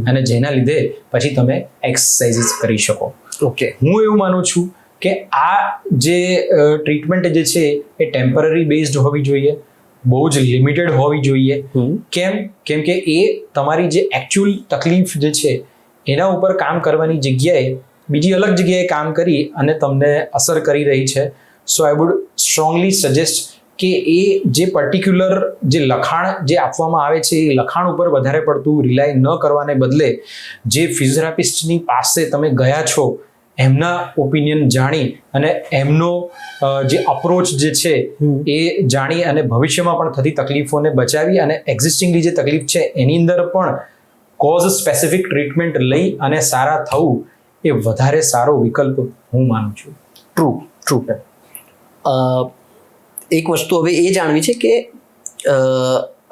અને જેના લીધે પછી તમે એક્સરસાઇઝીસ કરી શકો. ઓકે, હું એવું માનું છું કે આ જે ટ્રીટમેન્ટ જે છે એ ટેમ્પરરી બેઝડ હોવી જોઈએ, બહુ જ લિમિટેડ હોવી જોઈએ. કેમ કે એ તમારી જે એકચ્યુઅલ તકલીફ જે છે એના ઉપર કામ કરવાની જગ્યાએ બીજી અલગ જગ્યાએ કામ કરી અને તમને અસર કરી રહી છે. સો આઈ વુડ સ્ટ્રોંગલી સજેસ્ટ કે એ જે પર્ટિક્યુલર જે લખાણ જે આપવામાં આવે છે એ લખાણ ઉપર વધારે પડતું રિલાય ન કરવાને બદલે જે ફિઝિયોથેરાપિસ્ટની પાસે તમે ગયા છો એમના ઓપિનિયન જાણી અને એમનો જે અપ્રોચ જે છે એ જાણી અને ભવિષ્યમાં પણ થતી તકલીફોને બચાવી અને એક્ઝિસ્ટિંગલી જે તકલીફ છે એની અંદર પણ કોઝ સ્પેસિફિક ટ્રીટમેન્ટ લઈ અને સારા થવું એ વધારે સારો વિકલ્પ હું માનું છું. ટ્રુ. એક વસ્તુ હવે એ જાણવી છે કે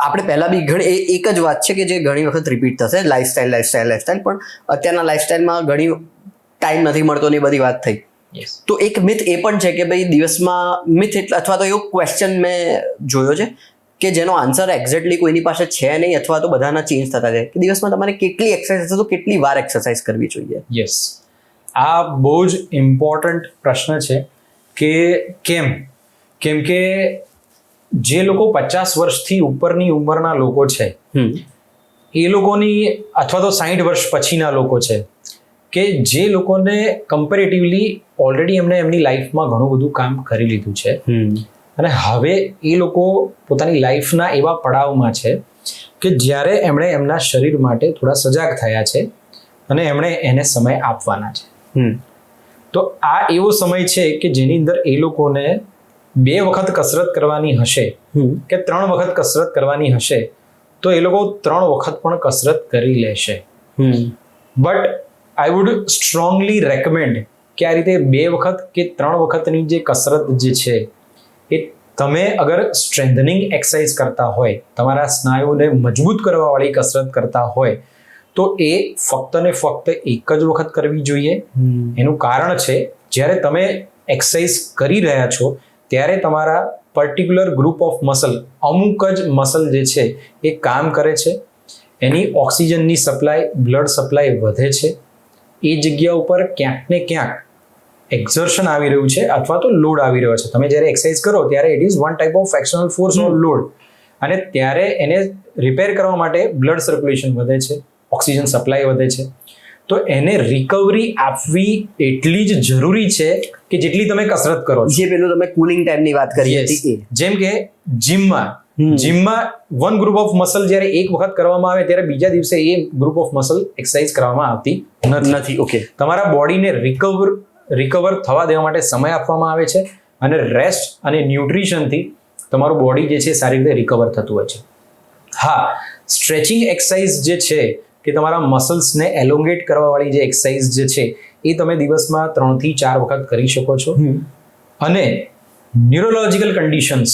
આપણે પહેલાં બી એક જ વાત છે કે જે ઘણી વખત રિપીટ થશે, લાઈફસ્ટાઈલ. પણ અત્યારના લાઈફસ્ટાઈલમાં ઘણી ટાઈમ નથી મળતો ને એ બધી વાત થઈ. તો એક મિથ એ પણ છે કે ભાઈ દિવસમાં મિથ એટલે અથવા તો એવો ક્વેશ્ચન મેં જોયો છે કે જેનો આન્સર એક્ઝેક્ટલી કોઈની પાસે છે નહીં, અથવા તો બધાના ચેન્જ થતા જાય કે દિવસમાં તમારે કેટલી એક્સરસાઇઝ તો કેટલી વાર એક્સરસાઇઝ કરવી જોઈએ. યસ, આ બહુ જ ઇમ્પોર્ટન્ટ પ્રશ્ન છે કે કેમ કે જે લોકો 50 વર્ષથી ઉપરની ઉંમરના લોકો છે એ લોકોની, અથવા તો 60 વર્ષ પછીના લોકો છે કે જે લોકોને કમ્પેરેટિવલી ઓલરેડી એમની લાઈફમાં ઘણું બધું કામ કરી લીધું છે, અને હવે એ લોકો પોતાની લાઈફના એવા પડાવમાં છે કે જ્યારે એમણે એમના શરીર માટે થોડા સજાગ થયા છે અને એમણે એને સમય આપવાના છે. તો આ એવો સમય છે કે જેની અંદર એ લોકોને 2 વખત કસરત કરવાની હશે કે 3 વખત કસરત કરવાની હશે તો એ લોકો 3 વખત પણ કસરત કરી લેશે. But I would strongly recommend કે આ રીતે 2 વખત કે 3 વખતની જે કસરત જે છે એ તમે અગર સ્ટ્રેન્થનિંગ એક્સરસાઇઝ કરતા હોય, તમારા સ્નાયુને મજબૂત કરવાવાળી કસરત કરતા હોય તો એ ફક્ત ને ફક્ત એક જ વખત કરવી જોઈએ. એનું કારણ છે જ્યારે તમે એક્સરસાઇઝ કરી રહ્યા છો ત્યારે તમારા પર્ટિક્યુલર ગ્રુપ ઓફ મસલ, અમુક જ મસલ જે છે એ કામ કરે છે, એની ઓક્સિજનની સપ્લાય, બ્લડ સપ્લાય વધે છે. એ જગ્યા ઉપર ક્યાંક ને ક્યાંક એક્ઝર્શન આવી રહ્યું છે અથવા તો લોડ આવી રહ્યો છે. તમે જ્યારે એક્સરસાઇઝ કરો ત્યારે it is one type of external force or load, અને ત્યારે એને રિપેર કરવા માટે બ્લડ સર્ક્યુલેશન વધે છે, ઓક્સિજન સપ્લાય વધે છે. તો એને રિકવરી આપવી એટલી જ જરૂરી છે કે જેટલી તમે કસરત કરો છો. જે પેલું તમે કુલિંગ ટાઈમની વાત કરી હતી એ. જેમ કે જીમમાં વન ગ્રુપ ઓફ મસલ જ્યારે એક વખત કરવામાં આવે ત્યારે બીજા દિવસે એ ગ્રુપ ઓફ મસલ એક્સરસાઇઝ કરવામાં આવતી નથી. ઓકે. તમારા બોડીને રિકવર થવા દેવા માટે સમય આપવામાં આવે છે અને રેસ્ટ અને ન્યુટ્રિશનથી તમારું બોડી જે છે સારી રીતે રિકવર થતું હોય છે. હા, સ્ટ્રેચિંગ એક્સરસાઇઝ જે છે કે તમારા મસલ્સને એલોંગેટ કરવા વાળી જે એક્સરસાઇઝ જે છે એ તમે દિવસમાં 3 થી 4 વખત કરી શકો છો. અને ન્યુરોલોજિકલ કન્ડિશન્સ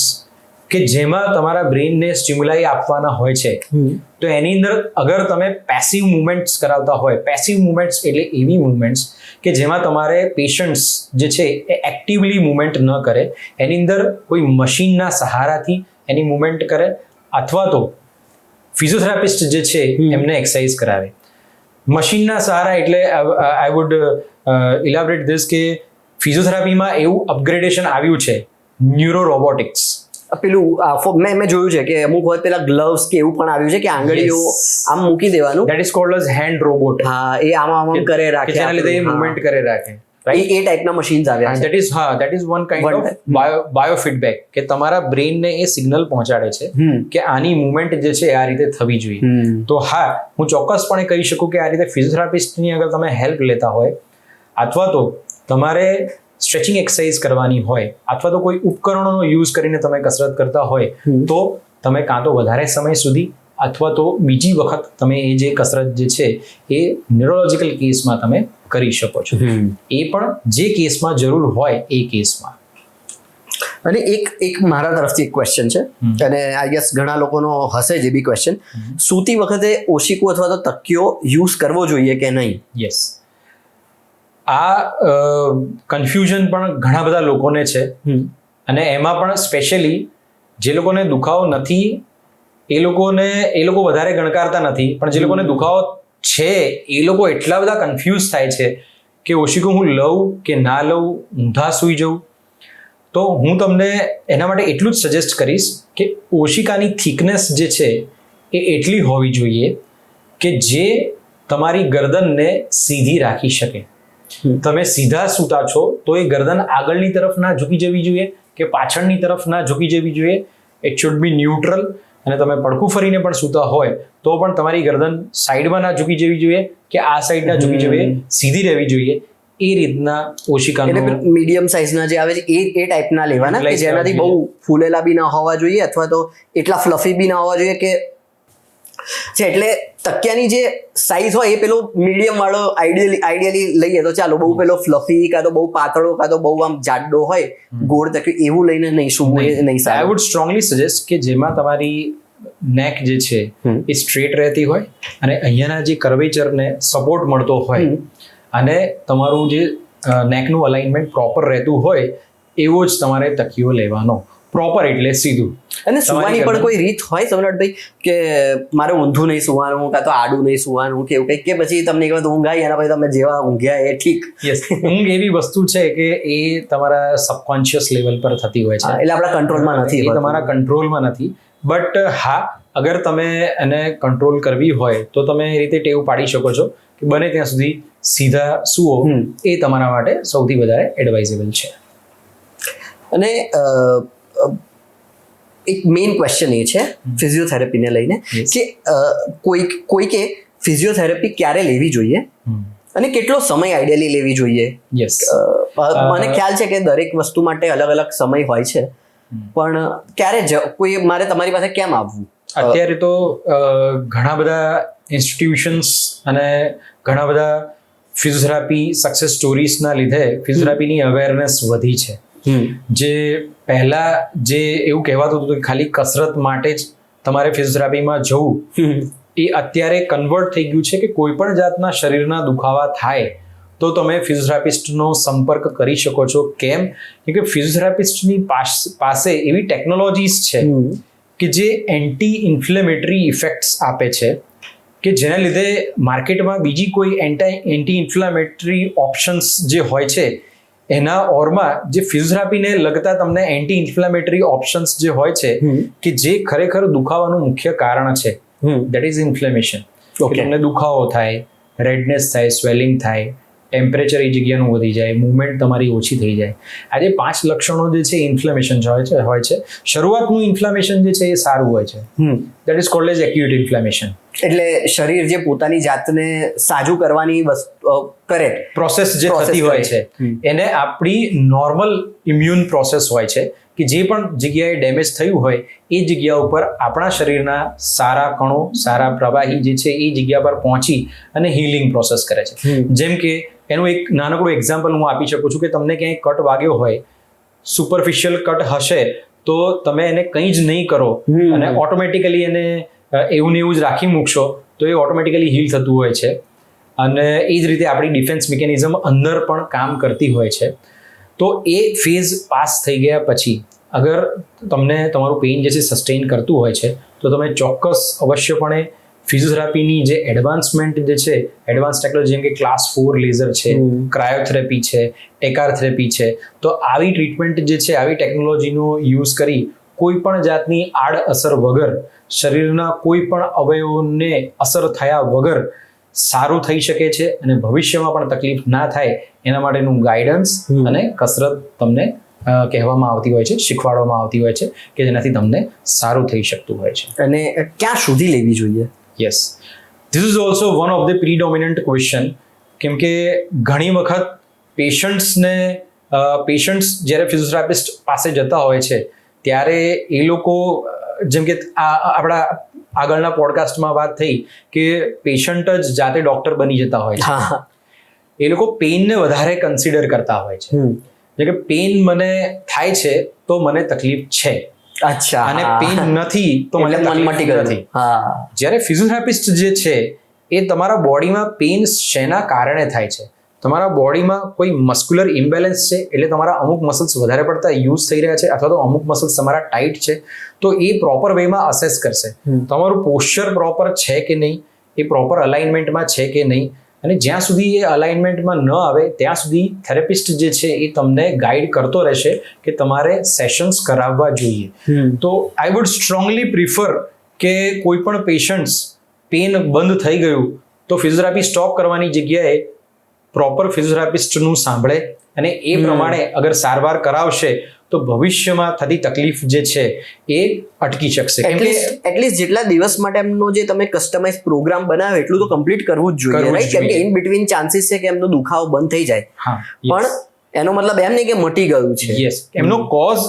કે જેમાં તમારા બ્રેઇનને સ્ટિમ્યુલાઈ આપવાના હોય છે, તો એની અંદર અગર તમે પેસિવ મુવમેન્ટ્સ કરાવતા હોય, પેસિવ મુવમેન્ટ્સ એટલે એવી મુવમેન્ટ્સ કે જેમાં તમારે પેશન્ટ્સ જે છે એ એક્ટિવલી મુવમેન્ટ ન કરે, એની અંદર કોઈ મશીનના સહારાથી એની મુવમેન્ટ કરે અથવા તો ફિઝિયોથેરાપિસ્ટ જે છે એમને એક્સરસાઇઝ કરાવે. મશીનના સહારા એટલે આઈ વુડ ઇલાબરેટ ધીસ કે ફિઝિયોથેરાપીમાં એવું અપગ્રેડેશન આવ્યું છે, ન્યુરો રોબોટિક્સ. પેલું મેં જોયું છે કે અમુક વખત પેલા ગ્લવ્સ કે એવું પણ આવ્યું છે કે આંગળીઓ આમ મૂકી દેવાનું, that is called as hand robot. હા, એ આમ કરે રાખે, જેના લીધે એ મુવમેન્ટ કરે રાખે. એ ટાઈપના મશીન્સ આવ્યા છે. that is one kind of biofeedback કે તમારા બ્રેઇનને એ સિગ્નલ પહોંચાડે છે કે આની મુવમેન્ટ જે છે આ રીતે થવી જોઈએ. તો હા, હું ચોક્કસપણે કહી શકું કે આ રીતે ફિઝિયોથેરાપિસ્ટની અગર તમે હેલ્પ લેતા હોય અથવા તો તમારે સ્ટ્રેચિંગ એક્સરસાઇઝ કરવાની હોય અથવા તો કોઈ ઉપકરણોનો યુઝ કરીને તમે કસરત કરતા હોય તો તમે કાં તો વધારે સમય સુધી અથવા તો બીજી વખત તમે એ જે કસરત જે છે એ ન્યુરોલોજિકલ કેસમાં તમે કરી શકો છો. એ પણ જે કેસમાં જરૂર હોય એ કેસમાં. અને એક મારા તરફથી એક ક્વેશ્ચન છે અને આઈ ગેસ ઘણા લોકોનો હશે જે બી ક્વેશ્ચન, સૂતી વખતે ઓશિકું અથવા તો તકિયો યુઝ કરવો જોઈએ કે નહીં? યસ, આ કન્ફ્યુઝન પણ ઘણા બધા લોકોને છે અને એમાં પણ સ્પેશિયલી જે લોકોને દુખાવો નથી એ લોકો વધારે ગણકારતા નથી, પણ જે લોકોને દુખાવો છે એ લોકો એટલા બધા કન્ફ્યુઝ થાય છે કે ઓશિકું હું લઉં કે ના લઉં, ઊંધા સૂઈ જવું. તો હું તમને એના માટે એટલું જ સજેસ્ટ કરીશ કે ઓશિકાની થિકનેસ જે છે એ એટલી હોવી જોઈએ કે જે તમારી ગરદનને સીધી રાખી શકે. તમે સીધા સૂતા છો તો એ ગરદન આગળની તરફ ના ઝૂકી જવી જોઈએ કે પાછળની તરફ ના ઝૂકી જવી જોઈએ. It should B neutral. અને તમે પડખું ફરીને પણ સૂતા હોય તો પણ તમારી ગરદન સાઈડમાં ના ઝૂકી જવી જોઈએ કે આ સાઈડ ના ઝૂકી જવી, સીધી રહેવી જોઈએ. એ રીતના ઓશિકાનો મીડિયમ સાઇઝના જે આવે છે એ ટાઈપના લેવાના કે જેનાથી બહુ ફૂલેલા બી ના હોવા જોઈએ અથવા તો એટલા ફ્લફી બી ના હોવા જોઈએ કે એટલે તકિયાની જે સાઈઝ હોય એ પેલો મીડિયમ વાળો આઈડિયલી લઈએ તો ચાલો, બહુ પેલો ફ્લફી કાં તો બહુ પાતળો કાં તો બહુ આમ જાડો હોય ગોળ તકિયો એવું લઈને નહીં સૂવું, એ નહીં સારું. આઈ વુડ સ્ટ્રોંગલી સજેસ્ટ કે જેમાં તમારી નેક જે છે એ સ્ટ્રેટ રહેતી હોય અને અહીંયાના જે કર્વેચરને સપોર્ટ મળતો હોય અને તમારું જે નેકનું અલાઇનમેન્ટ પ્રોપર રહેતું હોય એવો જ તમારે તકિયો લેવાનો. પ્રોપર એટલે સીધું. અને સુવાની પણ કોઈ રીત હોય સમ્રાટભાઈ કે મારે ઊંધું નહીં સુવાનું કાં તો આડું નહીં સુવાનું કે એવું કંઈક, કે પછી તમને એક વખત ઊંઘ આવી એના પછી તમે જેવા ઊંઘ્યા એ ઠીક? યસ, ઊંઘ એવી વસ્તુ છે કે એ તમારા સબકોન્શિયસ લેવલ પર થતી હોય છે, એટલે આપણા કંટ્રોલમાં નથી, એ તમારા કંટ્રોલમાં નથી. બટ હા, અગર તમે એને કંટ્રોલ કરવી હોય તો તમે એ રીતે ટેવ પાડી શકો છો કે બને ત્યાં સુધી સીધા સુવો. એ તમારા માટે સૌથી વધારે એડવાઇઝેબલ છે. અને એક મેઇન ક્વેશ્ચન એ છે ફિઝિયોથેરાપીને લઈને કે કોઈકે ફિઝિયોથેરાપી ક્યારે લેવી જોઈએ અને કેટલો સમય આઈડિયલી લેવી જોઈએ? યસ, મને ખ્યાલ છે કે દરેક વસ્તુ માટે અલગ અલગ સમય હોય છે, પણ ક્યારે કોઈ મારે તમારી પાસે કેમ આવવું? અત્યારે તો ઘણા બધા ઇન્સ્ટિટ્યુશન્સ અને ઘણા બધા ફિઝિયોથેરાપી સક્સેસ સ્ટોરીઝના લીધે ફિઝિયોથેરાપીની અવેરનેસ વધી છે. જે પહેલા જે એવું કહેવાતું હતું કે ખાલી કસરત માટે જ તમારે ફિઝિયોથેરાપીમાં જવું, એ અત્યારે કન્વર્ટ થઈ ગયું છે કે કોઈ પણ જાતના શરીરના દુખાવા થાય તો તમે ફિઝિયોથેરાપિસ્ટનો સંપર્ક કરી શકો છો. કેમ કે ફિઝિયોથેરાપિસ્ટની પાસે એવી ટેકનોલોજીસ છે કે જે એન્ટી ઇન્ફ્લેમેટરી ઇફેક્ટ્સ આપે છે કે જેના લીધે માર્કેટમાં બીજી કોઈ એન્ટી ઇન્ફ્લેમેટરી ઓપ્શન્સ જે હોય છે એના ઓરમાં જે ફિઝિયોથેરાપીને લગતા તમને એન્ટી ઇન્ફ્લેમેટરી ઓપ્શન્સ જે હોય છે કે જે ખરેખર દુખાવાનું મુખ્ય કારણ છે, દેટ ઇઝ ઇન્ફ્લેમેશન. તમને દુખાવો થાય, રેડનેસ થાય, સ્વેલિંગ થાય, ટેમ્પરેચર એ જગ્યાનું વધી જાય, મૂવમેન્ટ તમારી ઓછી થઈ જાય. આ જે 5 લક્ષણો જે છે ઇન્ફ્લેમેશન હોય છે. શરૂઆતનું ઇન્ફ્લામેશન જે છે એ સારું હોય છે. That is called as acute inflammation. એટલે શરીર જે પોતાની જાતને સાજું કરવાની કરે પ્રોસેસ જે થતી હોય છે એને આપણી નોર્મલ ઇમ્યુન પ્રોસેસ હોય છે કે જે પણ જગ્યાએ ડેમેજ થયું હોય એ જગ્યા ઉપર આપણા શરીરના સારા કણો, સારા પ્રવાહી જે છે એ જગ્યા પર પહોંચી અને હીલિંગ પ્રોસેસ કરે છે. જેમ કે એનું એક નાનકડું એક્ઝામ્પલ હું આપી શકું છું કે તમને ક્યાંય કટ વાગ્યો હોય, સુપરફિશિયલ કટ હશે તો તમે એને કંઈ જ નહીં કરો અને ઓટોમેટિકલી એને એવું ને એવું જ રાખી મૂકશો તો એ ઓટોમેટિકલી હીલ થતું હોય છે. અને એ જ રીતે આપણી ડિફેન્સ મિકેનિઝમ અંદર પણ કામ કરતી હોય છે. તો એ ફેઝ પાસ થઈ ગયા પછી અગર તમને તમારું પેઇન જે છે સસ્ટેઇન કરતું હોય છે તો તમે ચોક્કસ અવશ્યપણે ફિઝિયોથેરાપીની જે એડવાન્સમેન્ટ જે છે, એડવાન્સ ટેકનોલોજી જેમ કે ક્લાસ 4 લેઝર છે, ક્રાયોથેરાપી છે, ટેકાર થેરેપી છે, તો આવી ટ્રીટમેન્ટ જે છે, આવી ટેકનોલોજીનો યુઝ કરી કોઈ પણ જાતની આડઅસર વગર, શરીરના કોઈ પણ અવયવોને અસર થયા વગર સારું થઈ શકે છે અને ભવિષ્યમાં પણ તકલીફ ના થાય એના માટેનું ગાઈડન્સ અને કસરત તમને કહેવામાં આવતી હોય છે, શીખવાડવામાં આવતી હોય છે કે જેનાથી તમને સારું થઈ શકતું હોય છે. અને ક્યાં સુધી લેવી જોઈએ? Yes, this is also one of the predominant question. કેમ કે ઘણી વખત પેશન્ટ્સ જ્યારે ફિઝિયોથેરાપિસ્ટ પાસે જતા હોય છે ત્યારે એ લોકો, જેમ કે આપણા આગળના પોડકાસ્ટમાં વાત થઈ કે પેશન્ટ જ જાતે ડોક્ટર બની જતા હોય છે. એ લોકો પેઇનને વધારે કન્સિડર કરતા હોય છે. જેમ કે પેઇન મને થાય છે તો મને તકલીફ છે, અચ્છા, અને પેઇન નથી તો મને તકલીફ નથી. જ્યારે ફિઝિયોથેરાપિસ્ટ જે છે એ તમારા બોડીમાં પેઇન શેના કારણે થાય છે, તમારા બોડીમાં કોઈ મસ્ક્યુલર ઇમ્બેલેન્સ છે એટલે તમારા અમુક મસલ્સ વધારે પડતા યુઝ થઈ રહ્યા છે અથવા તો અમુક મસલ્સ તમારા ટાઈટ છે, તો એ પ્રોપર વેમાં અસેસ કરશે. તમારું પોસ્ચર પ્રોપર છે કે નહીં, એ પ્રોપર અલાઇનમેન્ટમાં છે કે નહીં, અને જ્યાં સુધી એ અલાઇનમેન્ટમાં ન આવે ત્યાં સુધી થેરેપિસ્ટ જે છે એ તમને ગાઈડ કરતો રહેશે કે તમારે સેશન્સ કરાવવા જોઈએ. તો આઈ વુડ સ્ટ્રોંગલી પ્રિફર કે કોઈ પણ પેશન્ટ્સ પેન બંધ થઈ ગયું તો ફિઝિયોથેરાપી સ્ટોપ કરવાની જગ્યાએ પ્રોપર ફિઝિયોથેરાપિસ્ટનું સાંભળે અને એ પ્રમાણે અગર સારવાર કરાવશે તો ભવિષ્યમાં થતી તકલીફ જે છે એ અટકી શકશે. એટલીસ્ટ જેટલા દિવસ માટે એમનો જે તમે કસ્ટમાઇઝ પ્રોગ્રામ બનાવ્યો એટલું તો કમ્પ્લીટ કરવું જ જોઈએ, રાઈટ? કેમ કે ઇન બિટવીન ચાન્સીસ છે કે એમનો દુખાવો બંધ થઈ જાય, પણ એનો મતલબ એમ નહીં કે મટી ગયું છે. યસ, એમનો કોઝ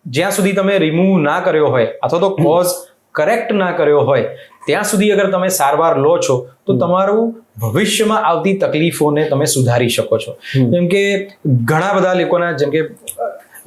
જ્યાં સુધી તમે રિમૂવ ના કર્યો હોય અથવા તો કોઝ કરેક્ટ ના કર્યો હોય ત્યાં સુધી અગર તમે સારવાર લો છો તો તમારું ભવિષ્યમાં આવતી તકલીફોને તમે સુધારી શકો છો. જેમ કે ઘણા બધા લોકોના જેમ કે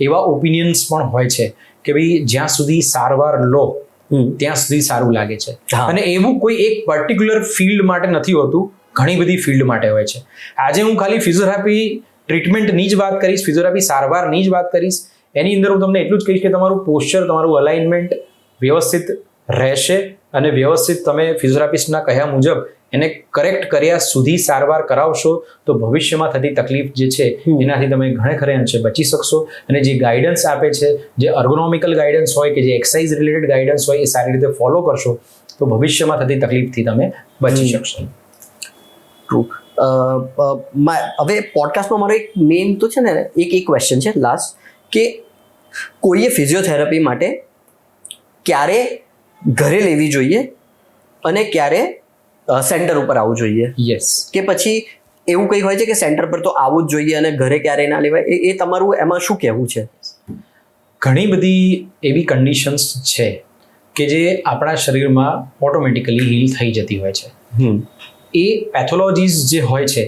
એવા ઓપિનિયન્સ પણ હોય છે કે ભાઈ જ્યાં સુધી સારવાર લો ત્યાં સુધી સારું લાગે છે, અને એવું કોઈ એક પર્ટિક્યુલર ફિલ્ડ માટે નથી હોતું, ઘણી બધી ફિલ્ડ માટે હોય છે. આજે હું ખાલી ફિઝિયોથેરાપી ટ્રીટમેન્ટની જ વાત કરીશ, ફિઝિયોથેરાપી સારવારની જ વાત કરીશ. એની અંદર હું તમને એટલું જ કહીશ કે તમારું પોસ્ચર, તમારું અલાઇનમેન્ટ વ્યવસ્થિત રહેશે અને વ્યવસ્થિત તમે ફિઝિયોથેરાપિસ્ટના કહ્યા મુજબ એને કરેક્ટ કર્યા સુધી સારવાર કરાવશો તો ભવિષ્યમાં થતી તકલીફ જે છે એનાથી તમે ઘણે ખરે અંશે બચી શકશો. અને જે ગાઈડન્સ આપે છે, જે અર્ગોનોમિકલ ગાઈડન્સ હોય કે જે એક્સરસાઇઝ રિલેટેડ ગાઈડન્સ હોય એ સારી રીતે ફોલો કરશો તો ભવિષ્યમાં થતી તકલીફથી તમે બચી શકશો. ટ્રુ. હવે પોડકાસ્ટમાં મારો એક મેઇન તો છે ને એક ક્વેશ્ચન છે લાસ્ટ, કે કોઈએ ફિઝિયોથેરાપી માટે ક્યારે ઘરે લેવી જોઈએ અને ક્યારે સેન્ટર ઉપર આવવું જોઈએ? યસ, કે પછી એવું કંઈ હોય છે કે સેન્ટર પર તો આવવું જ જોઈએ અને ઘરે ક્યારે ના લેવાય? એ તમારું એમાં શું કહેવું છે? ઘણી બધી એવી કન્ડિશન્સ છે કે જે આપણા શરીરમાં ઓટોમેટિકલી હીલ થઈ જતી હોય છે. એ પેથોલોજીસ જે હોય છે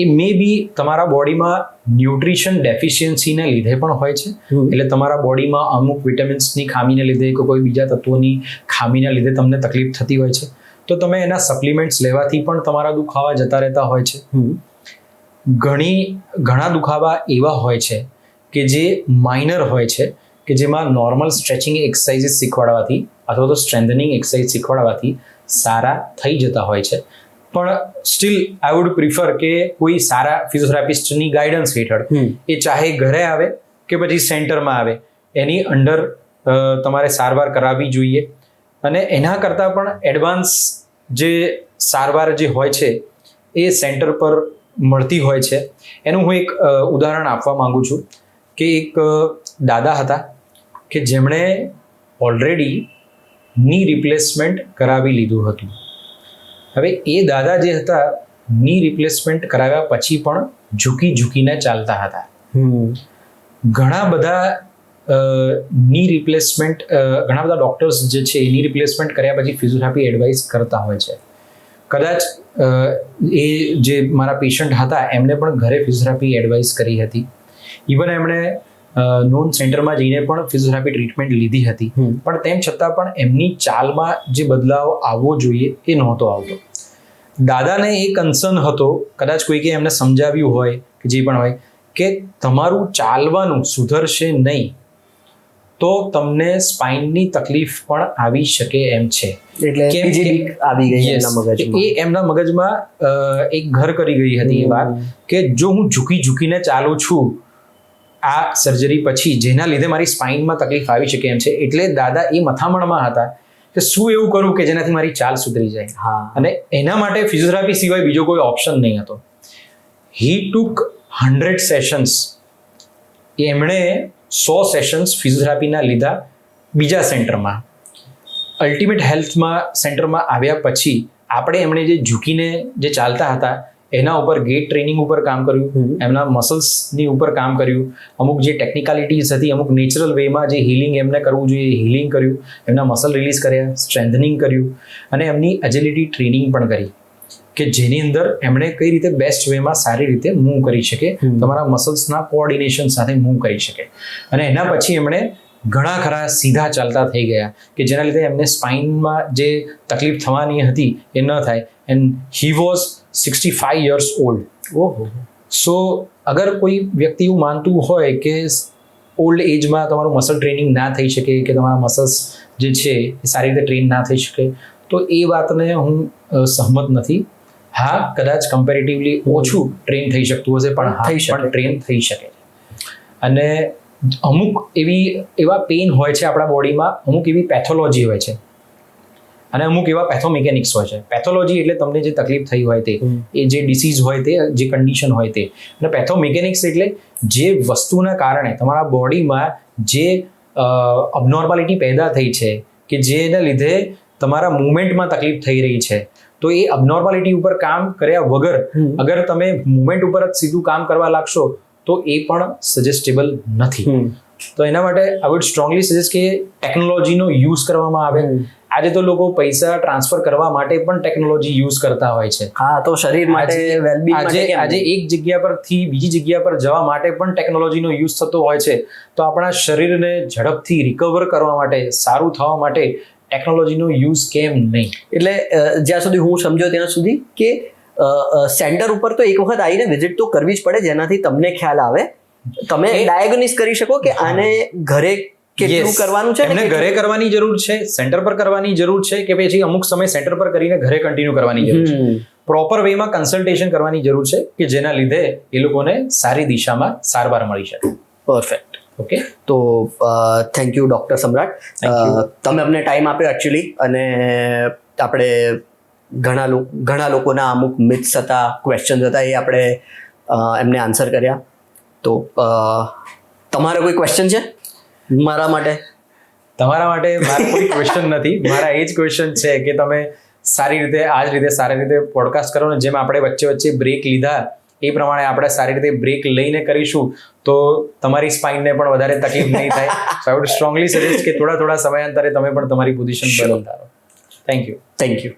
એ મે બી તમારા બોડીમાં ન્યુટ્રિશન ડેફિશિયન્સીને લીધે પણ હોય છે. એટલે તમારા બોડીમાં અમુક વિટામિન્સની ખામીને લીધે કે કોઈ બીજા તત્વોની ખામીને લીધે તમને તકલીફ થતી હોય છે, તો તમે એના સપ્લિમેન્ટ્સ લેવાથી પણ તમારા દુખાવા જતા રહેતા હોય છે. ઘણા દુખાવા એવા હોય છે કે જે માઇનર હોય છે કે જેમાં નોર્મલ સ્ટ્રેચિંગ એક્સરસાઇઝીસ શીખવાડવાથી અથવા તો સ્ટ્રેન્થનિંગ એક્સરસાઇઝ શીખવાડવાથી સારા થઈ જતા હોય છે. પણ સ્ટીલ આઈ વુડ પ્રિફર કે કોઈ સારા ફિઝિયોથેરાપિસ્ટની ગાઈડન્સ હેઠળ એ ચાહે ઘરે આવે કે પછી સેન્ટરમાં આવે એની અંડર તમારે સારવાર કરાવવી જોઈએ. અને એના કરતાં પણ એડવાન્સ જે સારવાર જે હોય છે એ સેન્ટર પર મળતી હોય છે. એનું હું એક ઉદાહરણ આપવા માંગુ છું કે એક દાદા હતા કે જેમણે ઓલરેડી ની રિપ્લેસમેન્ટ કરાવી લીધું હતું. હવે એ દાદા જે હતા ની રિપ્લેસમેન્ટ કરાવ્યા પછી પણ ઝૂકીને ચાલતા હતા. ઘણા બધા ની રિપ્લેસમેન્ટ ઘણા બધા ડોક્ટર્સ જે છે ની રિપ્લેસમેન્ટ કર્યા પછી ફિઝિયોથેરાપી એડવાઇસ કરતા હોય છે. કદાચ એ જે મારા પેશન્ટ હતા એમને પણ ઘરે ફિઝિયોથેરાપી એડવાઇસ કરી હતી. ઇવન એમણે નોન સેન્ટરમાં જઈને પણ ફિઝિયોથેરાપી ટ્રીટમેન્ટ લીધી હતી, પણ તેમ છતાં પણ એમની ચાલમાં જે બદલાવ આવવો જોઈએ એ નહોતો આવતો. દાદાને એ કન્સર્ન હતો, કદાચ કોઈકે એમને સમજાવ્યું હોય કે જે પણ હોય, કે તમારું ચાલવાનું સુધરશે નહીં તો તમને સ્પાઇનની તકલીફ પણ આવી શકે એમ છે. એટલે આવી ગઈ એમના મગજમાં. એ એમના મગજમાં એક ઘર કરી ગઈ હતી એ વાત કે જો હું ઝૂકીને ચાલું છું આ સર્જરી પછી, જેના લીધે મારી સ્પાઇનમાં તકલીફ આવી શકે એમ છે, એટલે દાદા એ મથામણમાં હતા કે શું એવું કરું કે જેનાથી મારી ચાલ સુધરી જાય. અને એના માટે ફિઝિયોથેરાપી સિવાય બીજો કોઈ ઓપ્શન નહીં હતો. હી ટુક 100 સેશન્સ. એમણે 100 સેશન્સ ફિઝિયોથેરાપીના લીધા બીજા સેન્ટરમાં. અલ્ટિમેટ હેલ્થમાં સેન્ટરમાં આવ્યા પછી આપણે એમણે જે ઝૂકીને જે ચાલતા હતા એના ઉપર ગેટ ટ્રેનિંગ ઉપર કામ કર્યું, એમના મસલ્સની ઉપર કામ કર્યું, અમુક જે ટેકનિકાલિટીઝ હતી, અમુક નેચરલ વેમાં જે હિલિંગ એમને કરવું જોઈએ હિલિંગ કર્યું, એમના મસલ રિલીઝ કર્યા, સ્ટ્રેન્થનિંગ કર્યું, અને એમની એજિલિટી ટ્રેનિંગ પણ કરી કે જેની અંદર એમણે કઈ રીતે બેસ્ટ વેમાં સારી રીતે મૂવ કરી શકે, તમારા મસલ્સના કોઓર્ડિનેશન સાથે મૂવ કરી શકે. અને એના પછી એમણે ઘણા ખરા સીધા ચાલતા થઈ ગયા કે જેના લીધે એમને સ્પાઇનમાં જે તકલીફ થવાની હતી એ ન થાય. And he was 65 years old. સો અગર કોઈ વ્યક્તિ એવું માનતું હોય કે ઓલ્ડ એજમાં તમારું મસલ ટ્રેનિંગ ના થઈ શકે, કે તમારા મસલ્સ જે છે એ સારી રીતે ટ્રેન ના થઈ શકે, તો એ વાતને હું સહમત નથી. હા, કદાચ કમ્પેરેટિવલી ઓછું ટ્રેન થઈ શકતું હશે, પણ ટ્રેન થઈ શકે. અને અમુક એવા પેઇન હોય છે આપણા બોડીમાં, અમુક એવી પેથોલોજી હોય છે અને અમુક એવા પેથોમિકેનિક્સ હોય છે. પેથોલોજી એટલે તમને જે તકલીફ થઈ હોય તે, એ જે ડિસીઝ હોય તે, જે કન્ડિશન હોય તે. અને પેથોમિકેનિક્સ એટલે જે વસ્તુના કારણે તમારા બોડીમાં જે અબનોર્માલિટી પેદા થઈ છે કે જેના લીધે તમારા મુવમેન્ટમાં તકલીફ થઈ રહી છે, તો એ અબનોર્માલિટી ઉપર કામ કર્યા વગર અગર તમે મુવમેન્ટ ઉપર જ સીધું કામ કરવા લાગશો તો એ પણ સજેસ્ટેબલ નથી. તો એના માટે આઈ વુડ સ્ટ્રોંગલી સજેસ્ટ કે ટેકનોલોજીનો યુઝ કરવામાં આવે. આજે તો લોકો પૈસા ટ્રાન્સફર કરવા માટે પણ ટેકનોલોજી યુઝ કરતા હોય છે. હા, તો શરીર માટે વેલબીંગ માટે આજે એક જગ્યા પરથી બીજી જગ્યા પર જવા માટે પણ ટેકનોલોજીનો યુઝ થતો હોય છે. તો આપણા શરીરને ઝડપથી રિકવર કરવા માટે, સારું થવા માટે ટેકનોલોજીનો યુઝ કેમ નહીં? એટલે જ્યાં સુધી હું સમજ્યો ત્યાં સુધી કે સેન્ટર ઉપર તો એક વખત આવીને વિઝિટ તો કરવી જ પડે, જેનાથી તમને ખ્યાલ આવે, તમે ડાયગ્નોસિસ કરી શકો કે આને ઘરે કેટલું કરવાનું છે. એમને ઘરે કરવાની જરૂર છે, સેન્ટર પર કરવાની જરૂર છે, કે પછી અમુક સમય સેન્ટર પર કરીને ઘરે કન્ટિન્યુ કરવાની જરૂર છે. પ્રોપર વેમાં કન્સલ્ટેશન કરવાની જરૂર છે કે જેના લીધે એ લોકોને સારી દિશામાં સારવાર મળી શકે. પરફેક્ટ. ઓકે, તો થેન્ક યુ ડૉક્ટર સમ્રાટ. તમે અમને ટાઈમ આપ્યો એકચ્યુઅલી, અને આપણે ઘણા લોકોના અમુક મિથ્સ હતા, ક્વેશ્ચન્સ હતા, એ આપણે એમને આન્સર કર્યા. તો તમારો કોઈ ક્વેશ્ચન છે મારા માટે? તમારા માટે મારો કોઈ ક્વેશ્ચન નથી. મારા એ જ ક્વેશ્ચન છે કે તમે સારી રીતે પોડકાસ્ટ કરો ને, જેમ આપણે વચ્ચે બ્રેક લીધા એ પ્રમાણે આપણે સારી રીતે બ્રેક લઈને કરીશું તો તમારી સ્પાઇનને પણ વધારે તકલીફ નહીં થાય. સો આઈ વુડ સ્ટ્રોંગલી સજેસ્ટ કે થોડા સમયાંતરે તમે પણ તમારી પોઝિશન બદલતા રહો. Thank you.